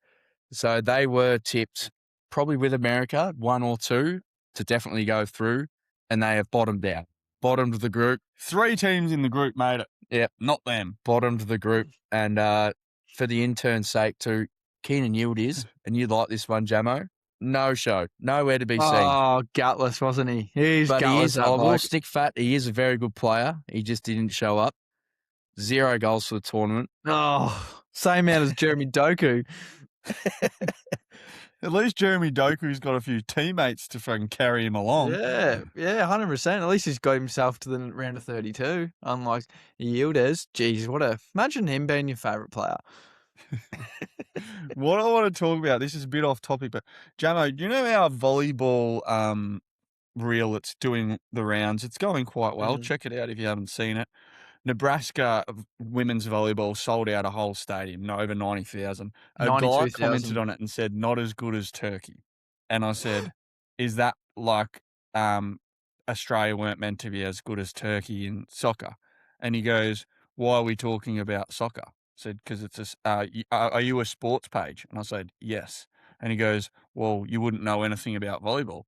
So they were tipped probably with America, 1 or 2, to definitely go through, and they have bottomed out. Bottomed the group. 3 teams in the group made it. Yep. Not them. Bottomed the group. And for the intern's sake too, Keenan Yield is, and you like this one, Jamo, no show. Nowhere to be seen. Oh, gutless, wasn't he? He's But he gutless, is, that I will bloke. stick fat, he is a very good player. He just didn't show up. 0 goals for the tournament. Oh, same amount as Jeremy Doku. At least Jeremy Doku's got a few teammates to fucking carry him along. Yeah, 100%. At least he's got himself to the round of 32. Unlike Yildiz. Jeez, imagine him being your favourite player. What I want to talk about, this is a bit off topic, but Jamo, do you know our volleyball reel that's doing the rounds? It's going quite well. Mhm. Check it out if you haven't seen it. Nebraska women's volleyball sold out a whole stadium, over 90,000. A guy 92,000. commented on it and said, not as good as Turkey. And I said, is that like Australia weren't meant to be as good as Turkey in soccer? And he goes, why are we talking about soccer? said, because it's are you a sports page? And I said, yes. And he goes, well, you wouldn't know anything about volleyball.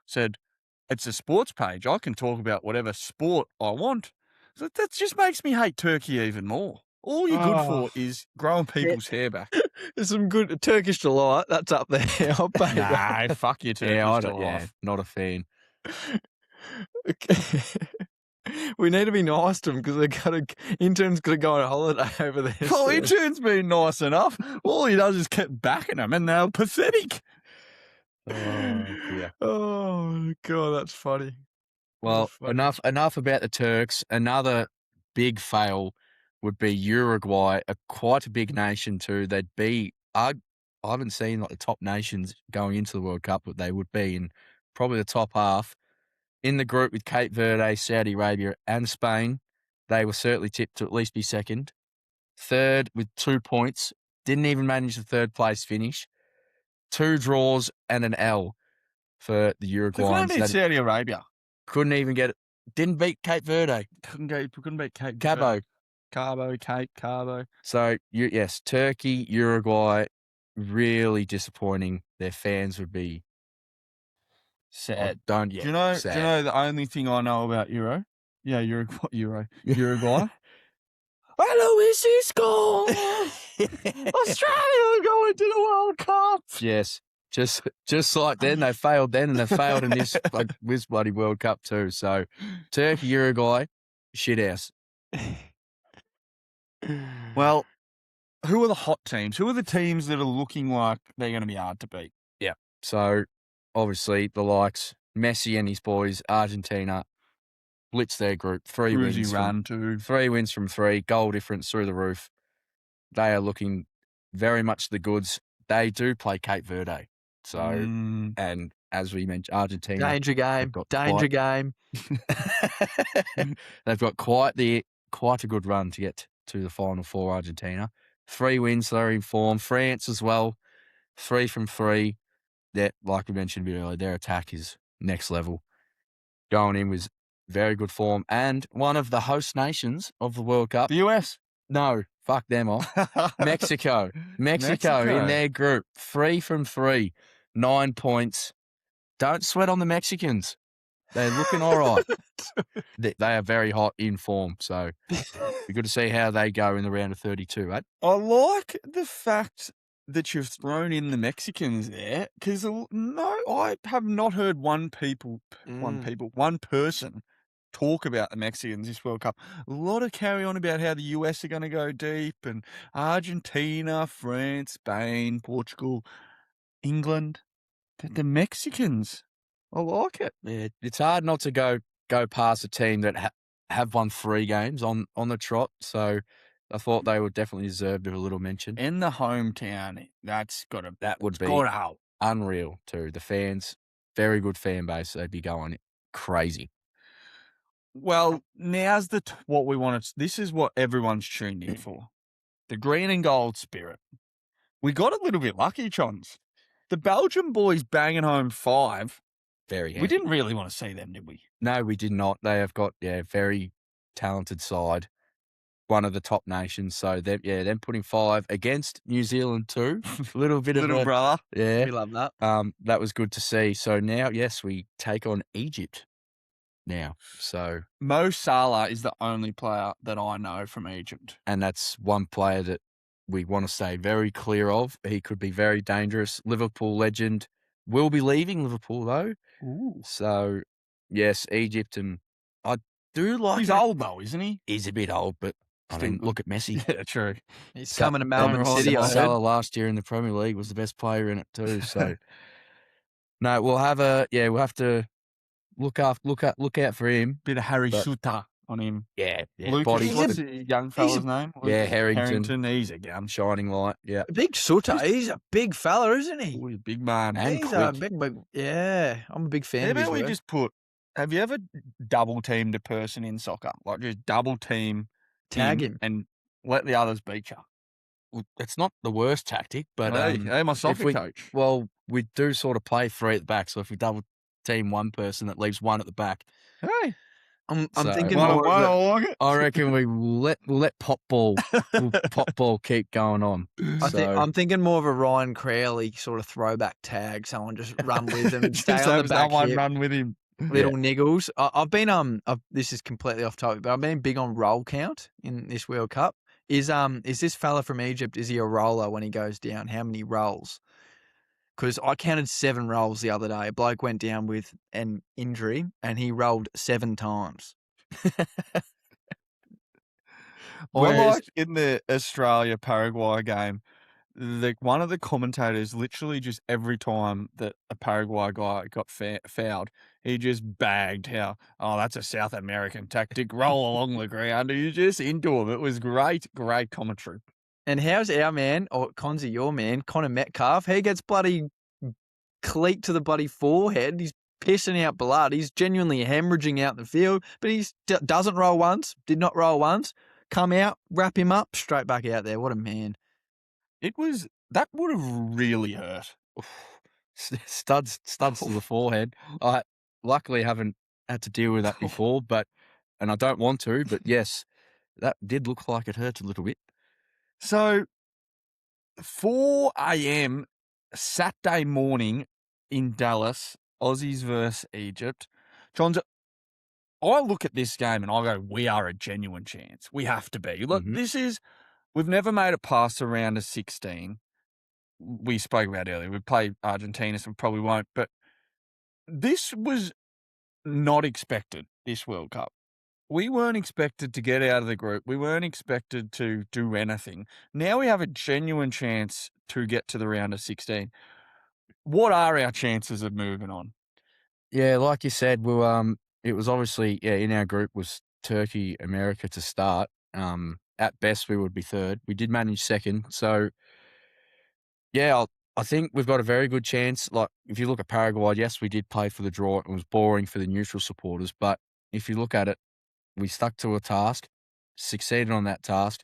Said, it's a sports page. I can talk about whatever sport I want. So that just makes me hate Turkey even more. All you're good for is growing people's hair back. There's some good Turkish delight. That's up there. I'll pay that. Nah, fuck your Turkish Yeah, delight. not a fan. Okay. We need to be nice to them because intern's got to go on holiday over there. Well, soon. intern's been nice enough. All he does is keep backing them, and they're pathetic. Oh, yeah. Oh God, that's funny. Well, funny. enough about the Turks. Another big fail would be Uruguay, quite a big nation too. They'd be, I haven't seen like the top nations going into the World Cup, but they would be in probably the top half. In the group with Cape Verde, Saudi Arabia, and Spain, they were certainly tipped to at least be second. Third with 2 points, didn't even manage the third place finish. 2 draws and an L for the They couldn't Uruguayans. beat Saudi Arabia. Couldn't even get it. Didn't beat Cape Verde. Couldn't beat Cape Cabo. Cabo. So, yes, Turkey, Uruguay, really disappointing. Their fans would be Sad. sad. Do you know the only thing I know about Euro? Yeah, Uruguay. Aloisi score! Australia are going to the World Cup. Yes. Just like then, they failed then, and they failed in this bloody World Cup too. So, Turkey, Uruguay, shithouse. Well, who are the hot teams? Who are the teams that are looking like they're going to be hard to beat? Yeah. So, obviously, the likes, Messi and his boys, Argentina, blitz their group. 3 wins. Cruisy run too. 3 wins from 3, goal difference through the roof. They are looking very much the goods. They do play Cape Verde. So, and as we mentioned, Argentina. Danger game. Danger game. They've got quite a good run to get to the Final Four, Argentina. 3 wins, they're in form. France as well, 3 from 3. That, like we mentioned a bit earlier, their attack is next level. Going in with very good form. And one of the host nations of the World Cup. The US? No, fuck them off. Mexico in their group, 3 from 3, 9 points. Don't sweat on the Mexicans. They're looking all right. They are very hot in form. So we're good to see how they go in the round of 32, right? I like the fact that you've thrown in the Mexicans there, because I have not heard one person talk about the Mexicans this World Cup. A lot of carry on about how the US are going to go deep, and Argentina, France, Spain, Portugal, England. But the Mexicans, I like it. Yeah, it's hard not to go past a team that have won 3 games on the trot. So I thought they would definitely deserve a little mention. In the hometown, that would be help. Unreal too. The fans, very good fan base. They'd be going crazy. Well, now's what we want to. This is what everyone's tuned in for. The green and gold spirit. We got a little bit lucky, Chons. The Belgian boys banging home 5. Very handy. We didn't really want to see them, did we? No, we did not. They have got very talented side. One of the top nations. So them putting 5 against New Zealand too. A little bit Little brother. Yeah. We love that. That was good to see. So now, yes, we take on Egypt now. So Mo Salah is the only player that I know from Egypt. And that's one player that we want to stay very clear of. He could be very dangerous. Liverpool legend. Will be leaving Liverpool though. Ooh. So yes, Egypt, and I do like. He's old though, isn't he? He's a bit old, but I mean, look at Messi. Yeah, true. He's coming to Melbourne City. I heard. Salah last year in the Premier League was the best player in it too. So no, we'll have to look out for him. Bit of Harry Suter on him. Yeah. Lucas, Body, what's the young fella's name? Yeah, Harrington. He's a gun. shining light. Yeah. Big Suter. He's a big fella, isn't he? Ooh, he's a big man. And He's quick. a big. Yeah, I'm a big fan How of his about we work. just put? Have you ever double teamed a person in soccer? Like just double team, Tag him. and let the others beat you. Well, it's not the worst tactic, but Hey, my soccer coach. Well, we do sort of play 3 at the back. So if we double team one person, that leaves 1 at the back. Hey, I'm So, thinking Wanna more of a, like it? I reckon we'll let pop ball keep going on. So I'm thinking more of a Ryan Crowley sort of throwback tag. Someone just run with them and stay Just on the have back someone hip. run with him. Little niggles. I've been this is completely off topic, but I've been big on roll count in this World Cup. Is this fella from Egypt? Is he a roller when he goes down? How many rolls? Because I counted 7 rolls the other day. A bloke went down with an injury and he rolled 7 times. Well, Whereas like in the Australia-Paraguay game, one of the commentators literally just every time that a Paraguay guy got fouled, he just bagged how, oh, that's a South American tactic, roll along the ground. He was just into him. It was great commentary. and how's our man, or Conzi, your man, Connor Metcalf? He gets bloody cleat to the bloody forehead. He's pissing out blood. He's genuinely hemorrhaging out the field, but he doesn't roll once, did not roll once. Come out, wrap him up, straight back out there. What a man. That would have really hurt. studs to the forehead. I luckily haven't had to deal with that before, and I don't want to. But yes, that did look like it hurt a little bit. So, 4 a.m. Saturday morning in Dallas, Aussies versus Egypt. Chons, I look at this game and I go, we are a genuine chance. We have to be. Look, we've never made it past the round of 16. We spoke about earlier. We play Argentina, so we probably won't. But this was not expected, this World Cup. We weren't expected to get out of the group. We weren't expected to do anything. Now we have a genuine chance to get to the round of 16. What are our chances of moving on? Yeah, like you said, it was obviously in our group was Turkey, America to start. At best, we would be third. We did manage second, so yeah, I think we've got a very good chance. Like if you look at Paraguay, yes, we did play for the draw. It was boring for the neutral supporters, but if you look at it, we stuck to a task, succeeded on that task,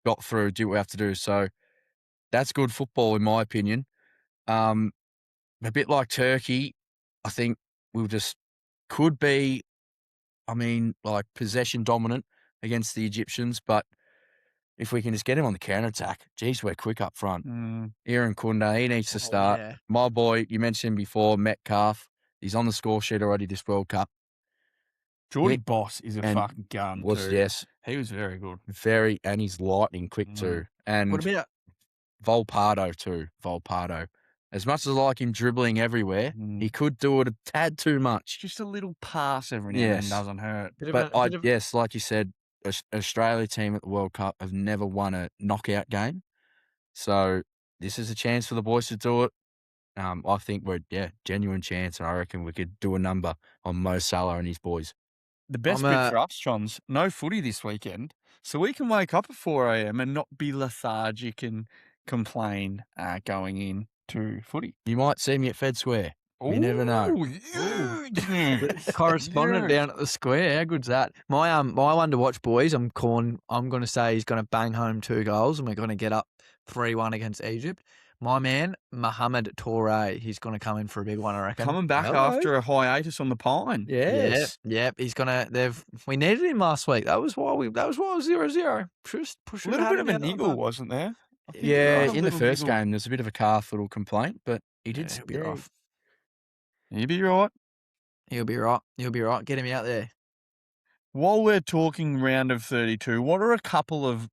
got through, did what we have to do. So that's good football, in my opinion. A bit like Turkey, I think could be, like possession dominant against the Egyptians, but if we can just get him on the counter-attack, geez, we're quick up front. Aaron Kunda, he needs to start. Yeah. My boy, you mentioned him before, Metcalf, he's on the score sheet already this World Cup. Geordie Boss is a and fucking gun too. Yes. He was very good. And he's lightning quick too. And What about Volpardo too, As much as I like him dribbling everywhere, he could do it a tad too much. Just a little pass every now and then doesn't hurt. Yes, like you said, Australia team at the World Cup have never won a knockout game. So this is a chance for the boys to do it. I think we're, genuine chance, and I reckon we could do a number on Mo Salah and his boys. The best bit for us, Chons, no footy this weekend, so we can wake up at 4 a.m. and not be lethargic and complain going in to footy. You might see me at Fed Square. You never know. correspondent down at the square? How good's that? My one to watch, boys. I'm going to say he's going to bang home 2 goals, and we're going to get up 3-1 against Egypt. My man, Mohamed Toure, he's going to come in for a big one, I reckon. Coming back after a hiatus on the Pine. Yes. Yep. He's we needed him last week. That was why it was 0-0. Just push a little bit of a niggle, wasn't there? Yeah, in the first game, there's a bit of a calf little complaint, but he did. He'll be rough. He'll be right. He'll be right. He'll be right. Get him out there. While we're talking round of 32, what are a couple of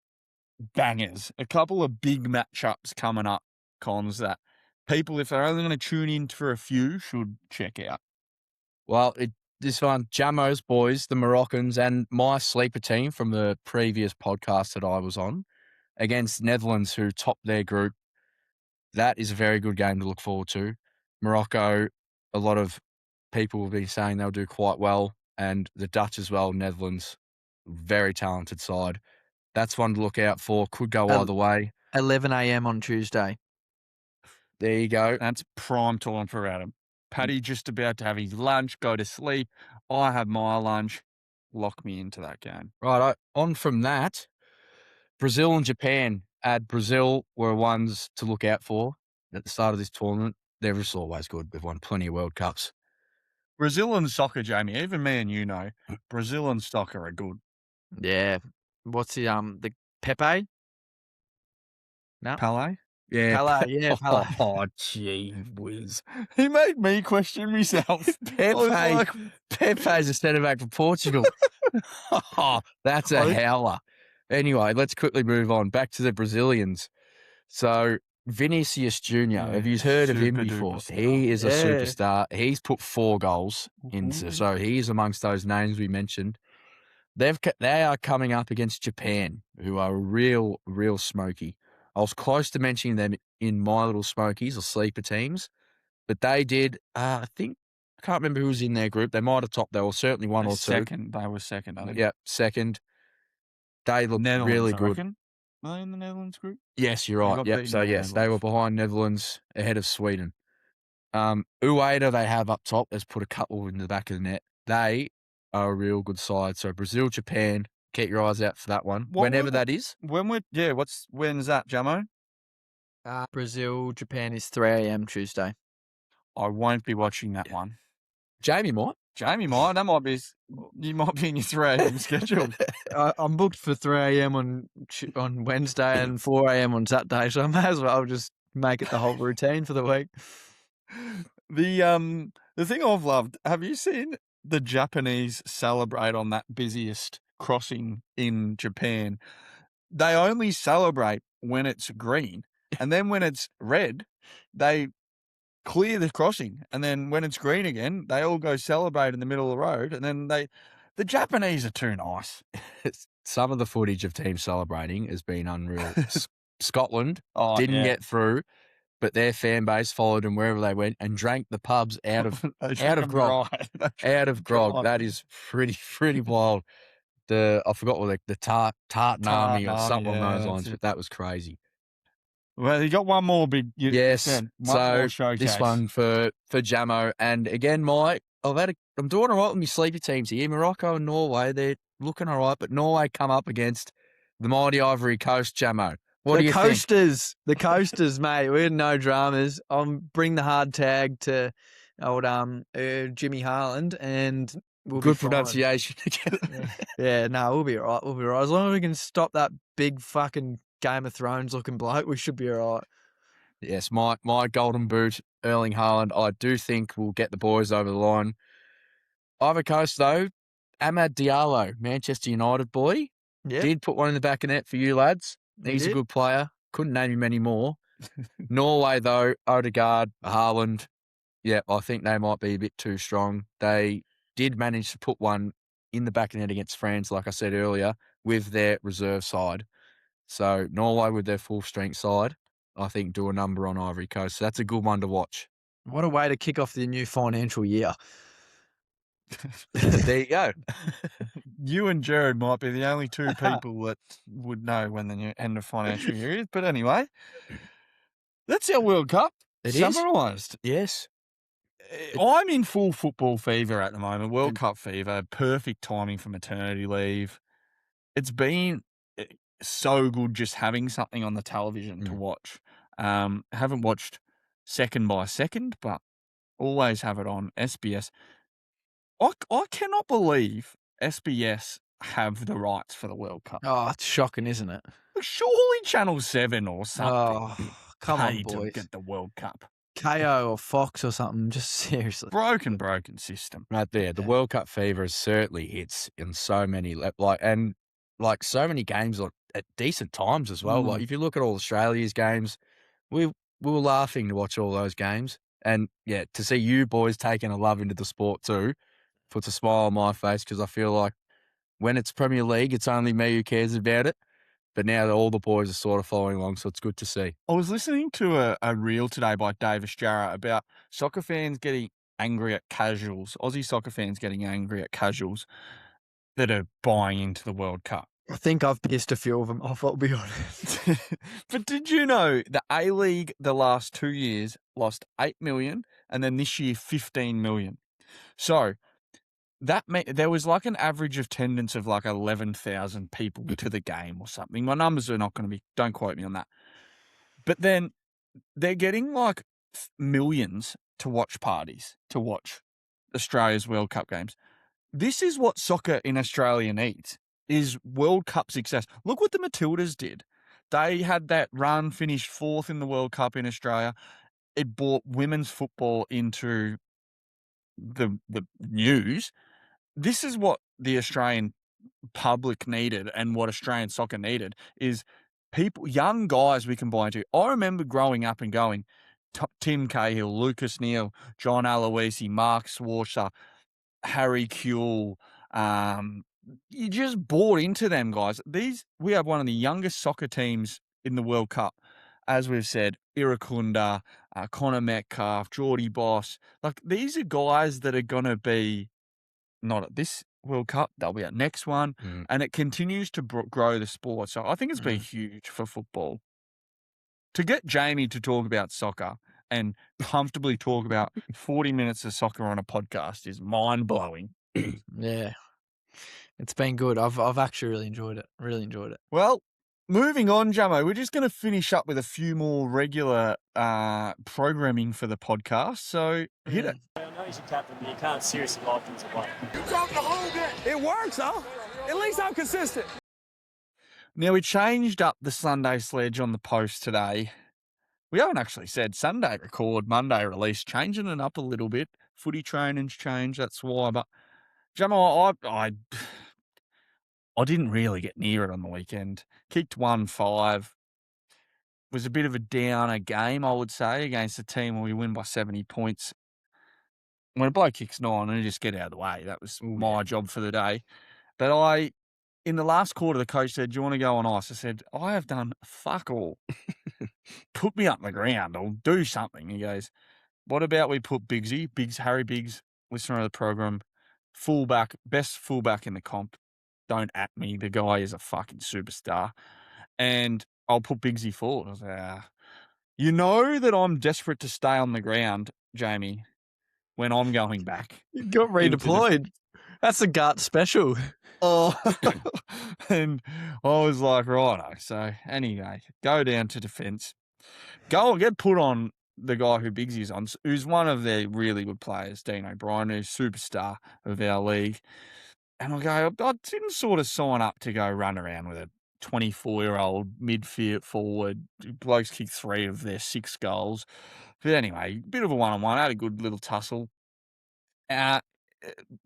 bangers, a couple of big matchups coming up, Cons, that people, if they're only going to tune in for a few, should check out? Well, this one, Jamo's boys, the Moroccans, and my sleeper team from the previous podcast that I was on, against Netherlands, who topped their group. That is a very good game to look forward to. Morocco, a lot of people will be saying they'll do quite well, and the Dutch as well, Netherlands, very talented side. That's one to look out for. Could go either way. 11 a.m. on Tuesday. There you go. That's prime time for Adam. Paddy just about to have his lunch, go to sleep. I have my lunch. Lock me into that game. Right, on from that, Brazil and Japan. Brazil were ones to look out for at the start of this tournament. They're just always good. They've won plenty of World Cups. Brazilian soccer, Jamie. Even me and you know, Brazilian soccer are good. Yeah. What's the Pepe? No. Pele. Yeah. Pele, yeah, Pele. Oh, gee whiz. He made me question myself. I was like, Pepe's a centre back for Portugal. Oh, that's a howler. Anyway, let's quickly move on. Back to the Brazilians. So, Vinicius Jr., have you heard of him super before? duper He is a Yeah. superstar. He's put 4 goals into, so he is amongst those names we mentioned. They are coming up against Japan, who are real smoky. I was close to mentioning them in my little smokies or sleeper teams, but they did. I can't remember who was in their group. They might have topped. They were certainly one or two. second. They were second, I think. Yeah, second. They look Netherlands, really I good. reckon. Are they in the Netherlands group? Yes, you're They right. got Yep. beaten So by yes, they were Netherlands. behind Netherlands, ahead of Sweden. Ueda they have up top. Let's put a couple in the back of the net. They are a real good side. So Brazil, Japan. Keep your eyes out for that one. Whenever that is. When's that, Jamo? Brazil, Japan is 3 a.m. Tuesday. I won't be watching that one. Jamie might. Jamie might. That might be. You might be in your 3 a.m. schedule. I'm booked for 3 a.m. on Wednesday and 4 a.m. on Saturday, so I may as well just make it the whole routine for the week. The thing I've loved. Have you seen the Japanese celebrate on that busiest crossing in Japan? They only celebrate when it's green, and then when it's red, they clear the crossing, and then when it's green again, they all go celebrate in the middle of the road, and then the Japanese are too nice. Some of the footage of teams celebrating has been unreal. Scotland Oh, didn't yeah. get through, but their fan base followed them wherever they went and drank the pubs out of grog. Out of grog. That is pretty wild. I forgot what the Tartanami or something along those lines, but that was crazy. Well, you got one more big. Yes. One So more showcase. this one for Jamo, and again, I'm doing all right with my sleeper teams here. Morocco and Norway, they're looking all right, but Norway come up against the mighty Ivory Coast, Jamo. What do you think? The coasters, mate. We had no dramas. Bring the hard tag to old Jimmy Harland, and we'll Good be fine. pronunciation. Yeah, no, we'll be all right. We'll be all right. As long as we can stop that big fucking Game of Thrones looking bloke, we should be all right. Yes, my golden boot, Erling Haaland, I do think will get the boys over the line. Ivory Coast, though, Amad Diallo, Manchester United boy, did put one in the back of net for you lads. He's a good player. Couldn't name him any more. Norway, though, Odegaard, Haaland, yeah, I think they might be a bit too strong. They did manage to put one in the back of net against France, like I said earlier, with their reserve side. So Norway with their full strength side, I think, do a number on Ivory Coast. So that's a good one to watch. What a way to kick off the new financial year. There you go. You and Jared might be the only two people that would know when the end of financial year is. But anyway, that's our World Cup. It is. Summarised. Yes. I'm in full football fever at the moment. World Cup fever. Perfect timing for maternity leave. It's been so good just having something on the television to watch. Haven't watched second by second, but always have it on SBS. I cannot believe SBS have the rights for the World Cup. Oh, it's shocking, isn't it? Surely Channel 7 or something. Oh, come on, paid boys. to get the World Cup. KO or Fox or something, just seriously. Broken system. Right there. The World Cup fever certainly hits in so many, so many games at decent times as well. Like if you look at all Australia's games, we were laughing to watch all those games. And yeah, to see you boys taking a love into the sport too, puts a smile on my face because I feel like when it's Premier League, it's only me who cares about it. But now all the boys are sort of following along, so it's good to see. I was listening to a reel today by Davis Jarrett about soccer fans getting angry at casuals, Aussie soccer fans getting angry at casuals that are buying into the World Cup. I think I've pissed a few of them off, I'll be honest. But did you know the A-League the last 2 years lost 8 million and then this year 15 million? So that there was like an average attendance of like 11,000 people to the game or something. My numbers are not going to be, don't quote me on that. But then they're getting like millions to watch parties, to watch Australia's World Cup games. This is what soccer in Australia needs, is World Cup success. Look what the Matildas did. They had that run, finished 4th in the World Cup in Australia. It brought women's football into the news. This is what the Australian public needed and what Australian soccer needed is people, young guys we can buy into. I remember growing up and going, Tim Cahill, Lucas Neal, John Aloisi, Mark Swarsha, Harry Kuehl. You just bought into them guys. We have one of the youngest soccer teams in the World Cup. As we've said, Irakunda, Connor Metcalf, Geordie Boss. Like, these are guys that are going to be not at this World Cup, they'll be at next one. And it continues to grow the sport. So I think it's been huge for football. To get Jamie to talk about soccer and comfortably talk about 40 minutes of soccer on a podcast is mind-blowing. Yeah. It's been good. I've actually really enjoyed it. Really enjoyed it. Well, moving on, Jamo, we're just going to finish up with a few more regular programming for the podcast. So hit it. I know he's a captain, but you can't seriously like him to play. You talk the whole game. It works, huh? At least I'm consistent. Now, we changed up the Sunday sledge on the post today. We haven't actually said Sunday record, Monday release, changing it up a little bit. Footy training's changed, that's why. But, Jamo, I didn't really get near it on the weekend. Kicked 1-5. Was a bit of a downer game, I would say, against a team where we win by 70 points. When a bloke kicks 9, and just get out of the way. That was my job for the day. But in the last quarter, the coach said, "Do you want to go on ice?" I said, "I have done fuck all. Put me up on the ground or do something." He goes, "What about we put Biggsy, Harry Biggs, listener of the program, fullback, best fullback in the comp. Don't at me. The guy is a fucking superstar. And I'll put Biggsy forward." I was like, you know that I'm desperate to stay on the ground, Jamie, when I'm going back. You got redeployed. That's a Garts special. Oh, and I was like, righto. So anyway, go down to defence. Go and get put on the guy who Biggsy's on, who's one of their really good players, Dean O'Brien, who's superstar of our league. And I didn't sort of sign up to go run around with a 24-year-old midfield forward. Blokes kicked 3 of their 6 goals. But anyway, bit of a one-on-one. Had a good little tussle.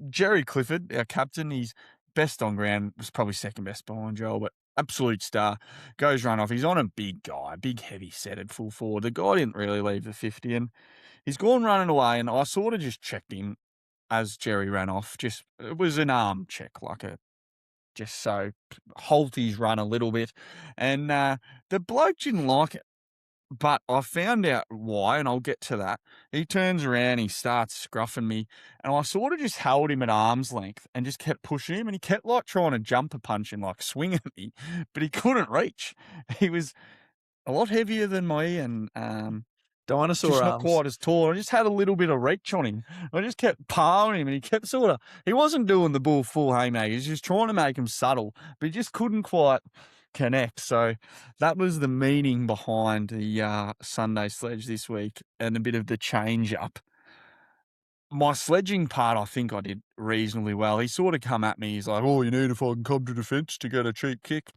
Jerry Clifford, our captain, he's best on ground, was probably second best behind Joel, but absolute star. Goes run off. He's on a big guy, big heavy set at full forward. The guy didn't really leave the 50, and he's gone running away, and I sort of just checked him as Jerry ran off. It was an arm check, just so halt his run a little bit. And the bloke didn't like it. But I found out why, and I'll get to that. He turns around, he starts scruffing me, and I sort of just held him at arm's length and just kept pushing him, and he kept trying to jumper punch and swing at me, but he couldn't reach. He was a lot heavier than me, and Dinosaur just arms. not quite as tall. I just had a little bit of reach on him. I just kept palming him, and he kept he wasn't doing the bull full haymaker. He was just trying to make him subtle, but he just couldn't quite connect. So that was the meaning behind the Sunday sledge this week and a bit of the change up. My sledging part, I think I did reasonably well. He sort of come at me. He's like, "Oh, you need if I can come to defence to get a cheap kick."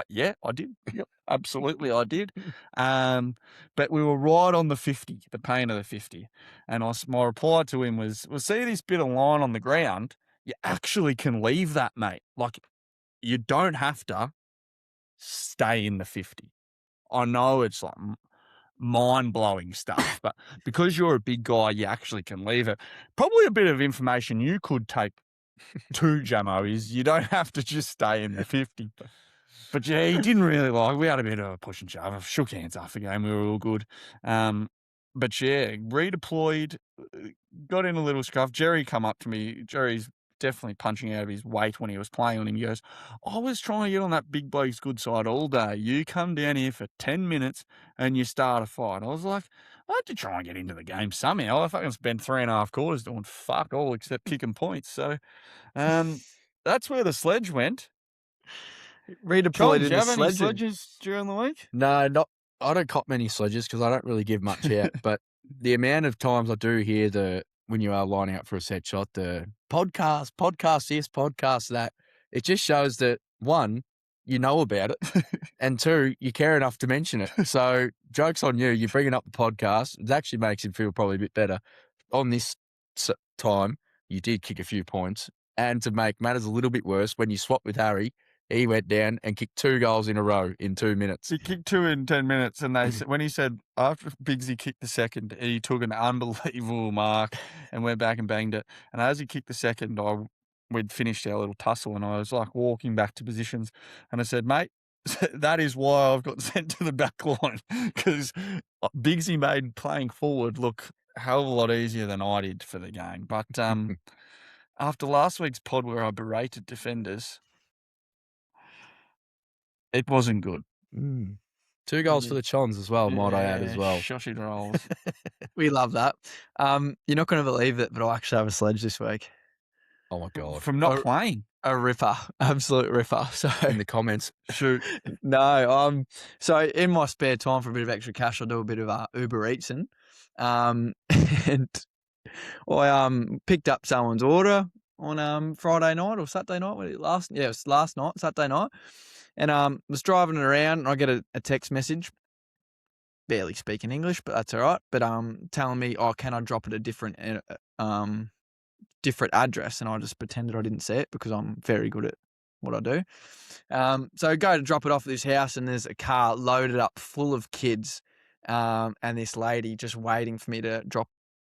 Yeah, I did. Yep, absolutely, I did. But we were right on the 50, the pain of the 50. And my reply to him was, "Well, see this bit of line on the ground? You actually can leave that, mate. You don't have to stay in the 50. I know it's mind-blowing stuff, but because you're a big guy, you actually can leave it." Probably a bit of information you could take to Jamo is you don't have to just stay in the 50. But yeah, he didn't really we had a bit of a push and shove. I shook hands after the game. We were all good. But yeah, redeployed, got in a little scruff. Jerry come up to me. Jerry's definitely punching out of his weight when he was playing on him. He goes, "I was trying to get on that big bloke's good side all day. You come down here for 10 minutes and you start a fight." I was like, I had to try and get into the game somehow. I fucking spent 3.5 quarters doing fuck all except kicking points. So that's where the sledge went. Redeployed Chons, in do you the have any sledging. sledges during the week? No, I don't cop many sledges because I don't really give much out. But the amount of times I do hear the when you are lining up for a set shot, the podcast this, podcast that. It just shows that, one, you know about it, and two, you care enough to mention it. So joke's on you. You're bringing up the podcast. It actually makes him feel probably a bit better. On this time, you did kick a few points. And to make matters a little bit worse, when you swapped with Harry, he went down and kicked 2 goals in a row in 2 minutes. He kicked 2 in 10 minutes, and when he said after Biggsy kicked the second, he took an unbelievable mark and went back and banged it. And as he kicked the second, we'd finished our little tussle, and I was like walking back to positions, and I said, mate, that is why I've got sent to the back line, because Biggsy made playing forward look a hell of a lot easier than I did for the game. But after last week's pod where I berated defenders, it wasn't good. 2 goals for the Chons as well, might I add as well. Shoshy rolls. We love that. You're not going to believe it, but I actually have a sledge this week. Oh, my God. From not playing. A ripper, absolute ripper. So In the comments. Shoot. no, so in my spare time for a bit of extra cash, I do a bit of Uber Eatsing, and I picked up someone's order on Friday night or Saturday night. It was last night, Saturday night, and was driving around, and I get a text message. Barely speaking English, but that's all right. But telling me, oh, can I drop at a different address? And I just pretended I didn't see it because I'm very good at what I do. So I go to drop it off at this house, and there's a car loaded up full of kids, and this lady just waiting for me to drop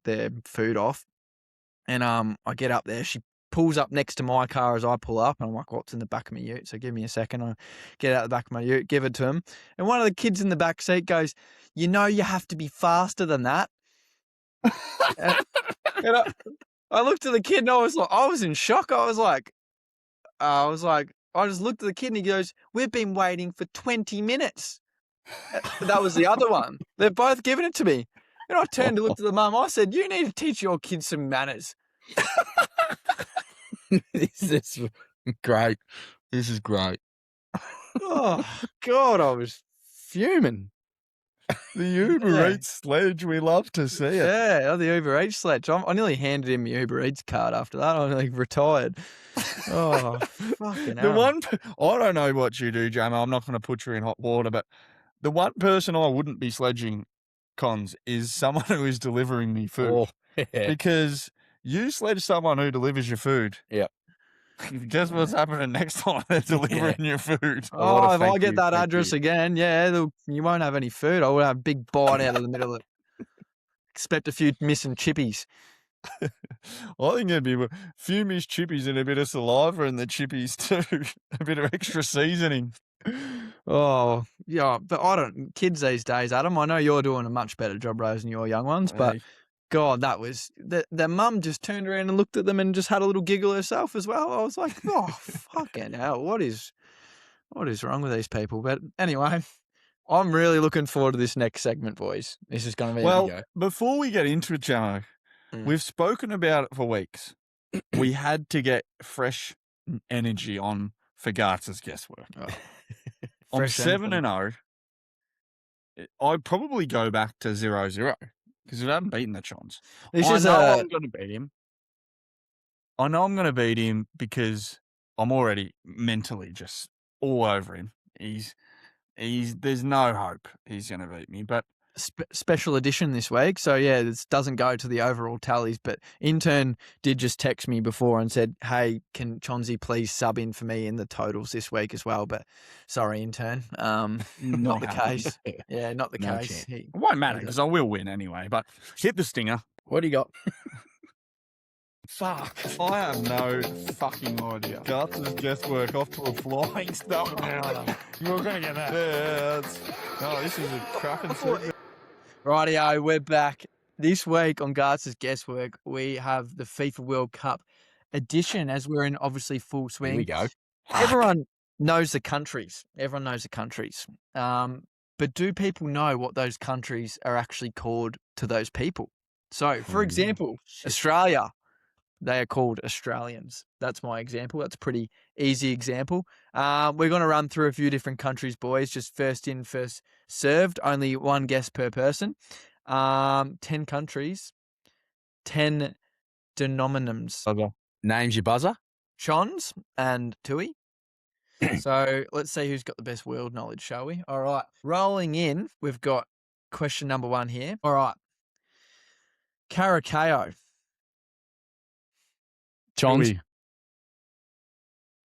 their food off. And I get up there. She pulls up next to my car as I pull up, and I'm like, what's in the back of my ute? So give me a second. I get out the back of my ute, give it to him. And one of the kids in the back seat goes, you know, you have to be faster than that. and I looked at the kid, and I was in shock. I just looked at the kid, and he goes, we've been waiting for 20 minutes. That was the other one. They're both giving it to me. And I turned to look at the mum. I said, you need to teach your kids some manners. This is great. This is great. Oh, God, I was fuming. The Uber Eats sledge, we love to see it. Yeah, the Uber Eats sledge. I nearly handed him my Uber Eats card after that. I nearly retired. Oh, fucking hell. I don't know what you do, Jamo. I'm not going to put you in hot water, but the one person I wouldn't be sledging, Cons, is someone who is delivering me food. Oh, yeah. Because you sledge someone who delivers your food. Yeah. Guess what's happening next time they're delivering your food? Oh, if I get that address again, you won't have any food. I will have a big bite out of the middle of it. Expect a few missing chippies. I think it'd be a few missed chippies and a bit of saliva in the chippies too. A bit of extra seasoning. Oh, yeah, but kids these days, Adam, I know you're doing a much better job raising your young ones, but God, that was, their mum just turned around and looked at them and just had a little giggle herself as well. I was like, oh, fucking hell, what is wrong with these people? But anyway, I'm really looking forward to this next segment, boys. This is going to be before we get into it, Jamo, we've spoken about it for weeks. We had to get fresh energy on for Garts Guesswork. I'm 7-0. I'd probably go back to 0-0 because we haven't beaten the Chons. I'm going to beat him. I know I'm going to beat him because I'm already mentally just all over him. There's no hope he's going to beat me, but special edition this week. So yeah, this doesn't go to the overall tallies, but intern did just text me before and said, hey, can Chonsy please sub in for me in the totals this week as well? But sorry, intern. Not the case. Yeah, not the case. It won't matter because I will win anyway, but hit the stinger. What do you got? Fuck. I have no fucking idea. Garts Guesswork off to a flying start. You were going to get that. Yeah, this is a cracking segment. Rightio, we're back. This week on Garts Guesswork, we have the FIFA World Cup edition as we're in obviously full swing. Here we go. Everyone knows the countries. But do people know what those countries are actually called to those people? So, for example, Australia, they are called Australians. That's my example. That's a pretty easy example. We're going to run through a few different countries, boys. Just first in, first served. Only one guess per person. 10 countries. 10 denominums. Names your buzzer. Chons and Tui. So let's see who's got the best world knowledge, shall we? All right. Rolling in, we've got question number 1 here. All right. Karakao. Chons. Tui.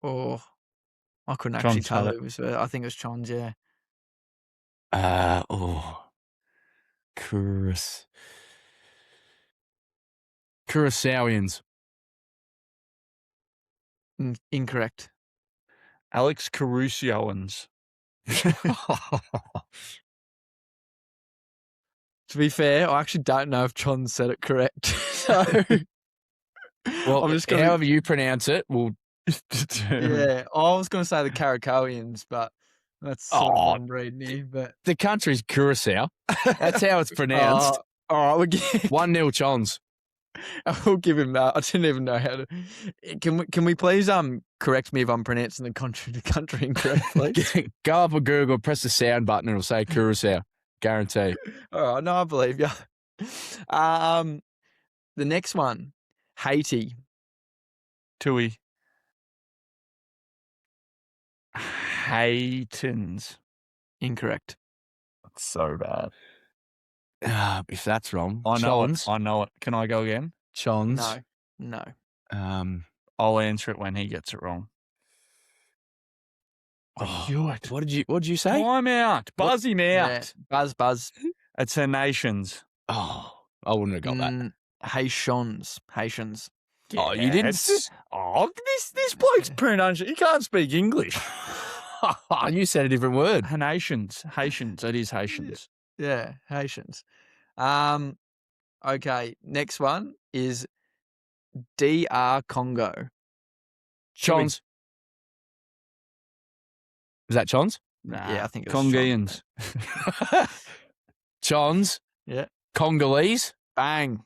Oh, I couldn't Chons actually tell had who it was. I think it was Chons, yeah. Curaçaoians. Incorrect. Alex Carusioans. To be fair, I actually don't know if Chons said it correct. So, Well, I'm just gonna, however you pronounce it, will determine. yeah, I was going to say the Caracoians, but that's sort of what I'm reading here. But The country's Curacao. That's how it's pronounced. all right, we'll 1-0 Chons. I'll give him that. I didn't even know how to. Can we please correct me if I'm pronouncing the country incorrectly? Go up on Google, press the sound button, and it'll say Curacao. Guarantee. All right, no, I believe you. The next one, Haiti. Tui. Haitans. Incorrect. That's so bad. If that's wrong, I know Chons. it. I know it. Can I go again? Chons. No. I'll answer it when he gets it wrong. What did you say? Time out. Buzz him out. Yeah. Buzz. It's her nations. Oh, I wouldn't have got that. Haitians. Oh, you didn't. This bloke's pronunciation. He can't speak English. You said a different word. Haitians. It is Haitians. Yeah, Haitians. Okay, next one is DR Congo. Chons. Is that Chons? Nah, Yeah, I think it was Congolese. Chons. Yeah. Congolese. Bang.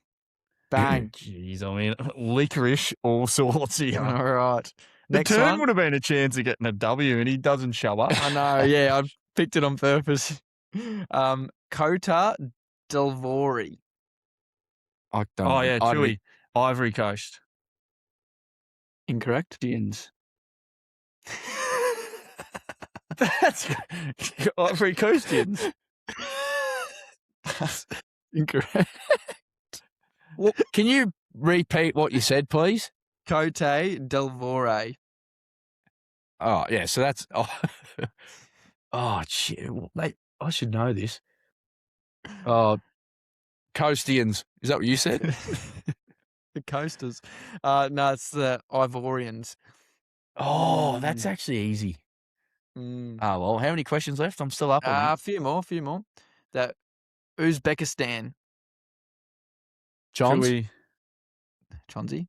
Jeez, I mean, licorice, all sorts here. All right. The Next turn one. would have been a chance of getting a W, and he doesn't show up. I know, yeah, I picked it on purpose. Kota Delvori. I don't Oh, know. yeah, I don't- Tui. Ivory Coast. Incorrect. Gins. That's Ivory Coastians. Incorrect. Well, can you repeat what you said, please? Cote Delvore. Oh, yeah. So that's. Oh, shit. Well, mate, I should know this. Coastians. Is that what you said? The Coasters. No, it's the Ivorians. Oh, that's actually easy. Mm. Oh, well, how many questions left? I'm still up on A that. few more. That Uzbekistan. Chons? Tui. Chonsy.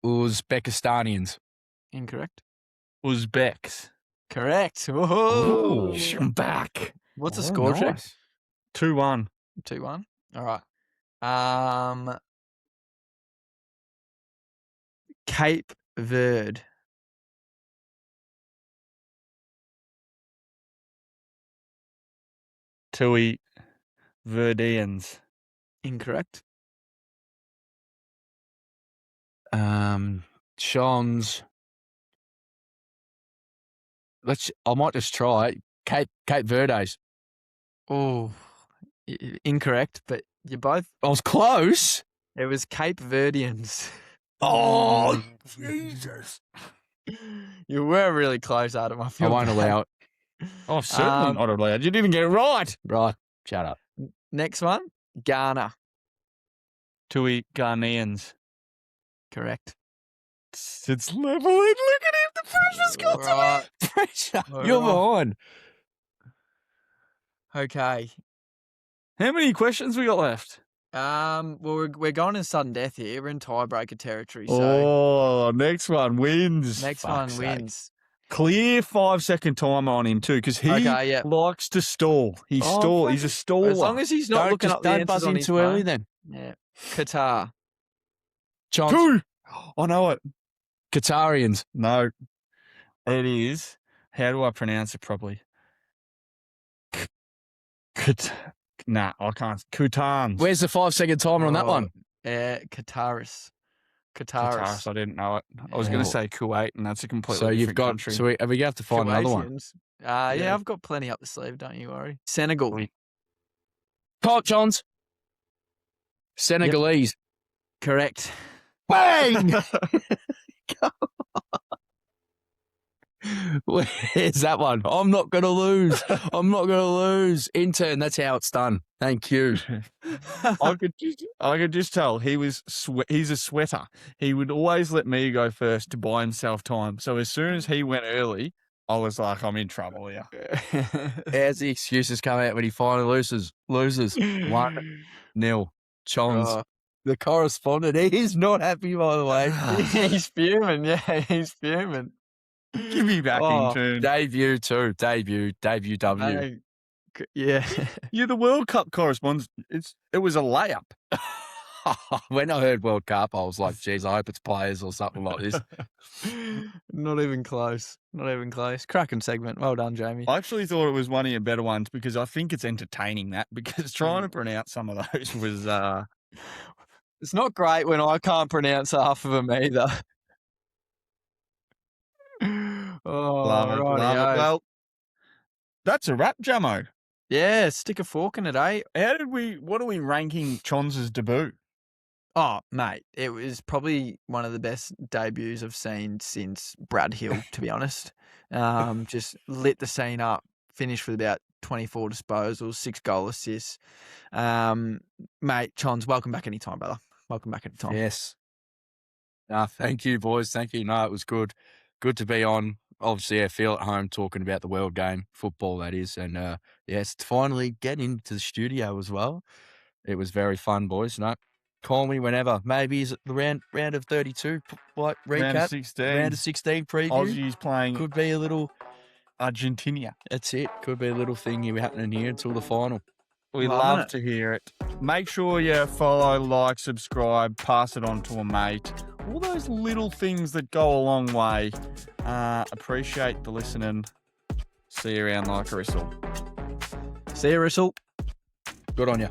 Uzbekistanians. Incorrect. Uzbeks. Correct. Whoa. I'm back. What's the score check? 2-1. 2-1. All right. Cape Verde. Tui. Verdeans. Incorrect. Chons. I might just try it. Cape Verdes. Oh, incorrect, but you both. I was close. It was Cape Verdeans. Oh, Jesus. You were really close, Adam. I I feel won't bad. allow it. Oh, certainly not allowed. You didn't get it right. Right. Shut up. Next one, Ghana. Tui. Ghanaians. Correct. It's leveling. Look at him. The pressure's got to Right. me. Pressure. All You're right. behind. Okay. How many questions we got left? Well, we're going in sudden death here. We're in tiebreaker territory, so Oh, next one wins. next fuck's one sake. wins. Clear 5-second timer on him too, because he Okay, yeah. likes to stall. He's He's a staller. As long as he's not looking up the don't answers buzz on in his too early phone. then. Yeah. Qatar. Chons. 2. I know it. Qatarians. No, it is. How do I pronounce it properly? Nah, I can't. Qatars. Where's the 5-second timer on that one? Qataris. Qatars. I didn't know it. I was going to say Kuwait, and that's a completely So you've different got. country. So we have to find another one. Kuwaitians. Yeah, I've got plenty up the sleeve. Don't you worry. Senegal. Sweet. Chons. Senegalese. Correct. Bang! Where's that one? I'm not going to lose. I'm not going to lose. Intern, that's how it's done. Thank you. I could just tell he's a sweater. He would always let me go first to buy himself time. So as soon as he went early, I was like, I'm in trouble here. How's the excuses come out when he finally loses? 1-0. Chons. Oh. The correspondent. He is not happy, by the way. He's fuming. Yeah, he's fuming. Give me back, intern. Debut too. Debut W. Yeah. You're the World Cup correspondent. It was a layup. When I heard World Cup, I was like, geez, I hope it's players or something like this. Not even close. Not even close. Cracking segment. Well done, Jamie. I actually thought it was one of your better ones because I think it's entertaining, that, because trying to pronounce some of those was It's not great when I can't pronounce half of them either. love it. rightio. Well, that's a wrap, Jamo. Yeah, stick a fork in it, eh? What are we ranking Chons' debut? Oh, mate, it was probably one of the best debuts I've seen since Brad Hill, to be honest. Just lit the scene up, finished with about 24 disposals, 6 goal assists. Mate, Chons, welcome back anytime, brother. Welcome back anytime. Yes. Thank you, boys. Thank you. No, it was good. Good to be on. Obviously, I feel at home talking about the world game, football, that is. And, yes, to finally get into the studio as well. It was very fun, boys. No, call me whenever. Maybe is it the round of 32, like recap? Round of 16. Round of 16 preview. Aussies playing Could be a little, Argentina. that's it. Could be a little thing here happening here until the final. We Loving love it. to hear it. Make sure you follow, like, subscribe, pass it on to a mate. All those little things that go a long way. Appreciate the listening. See you around like a whistle. See you, Russell. Good on you.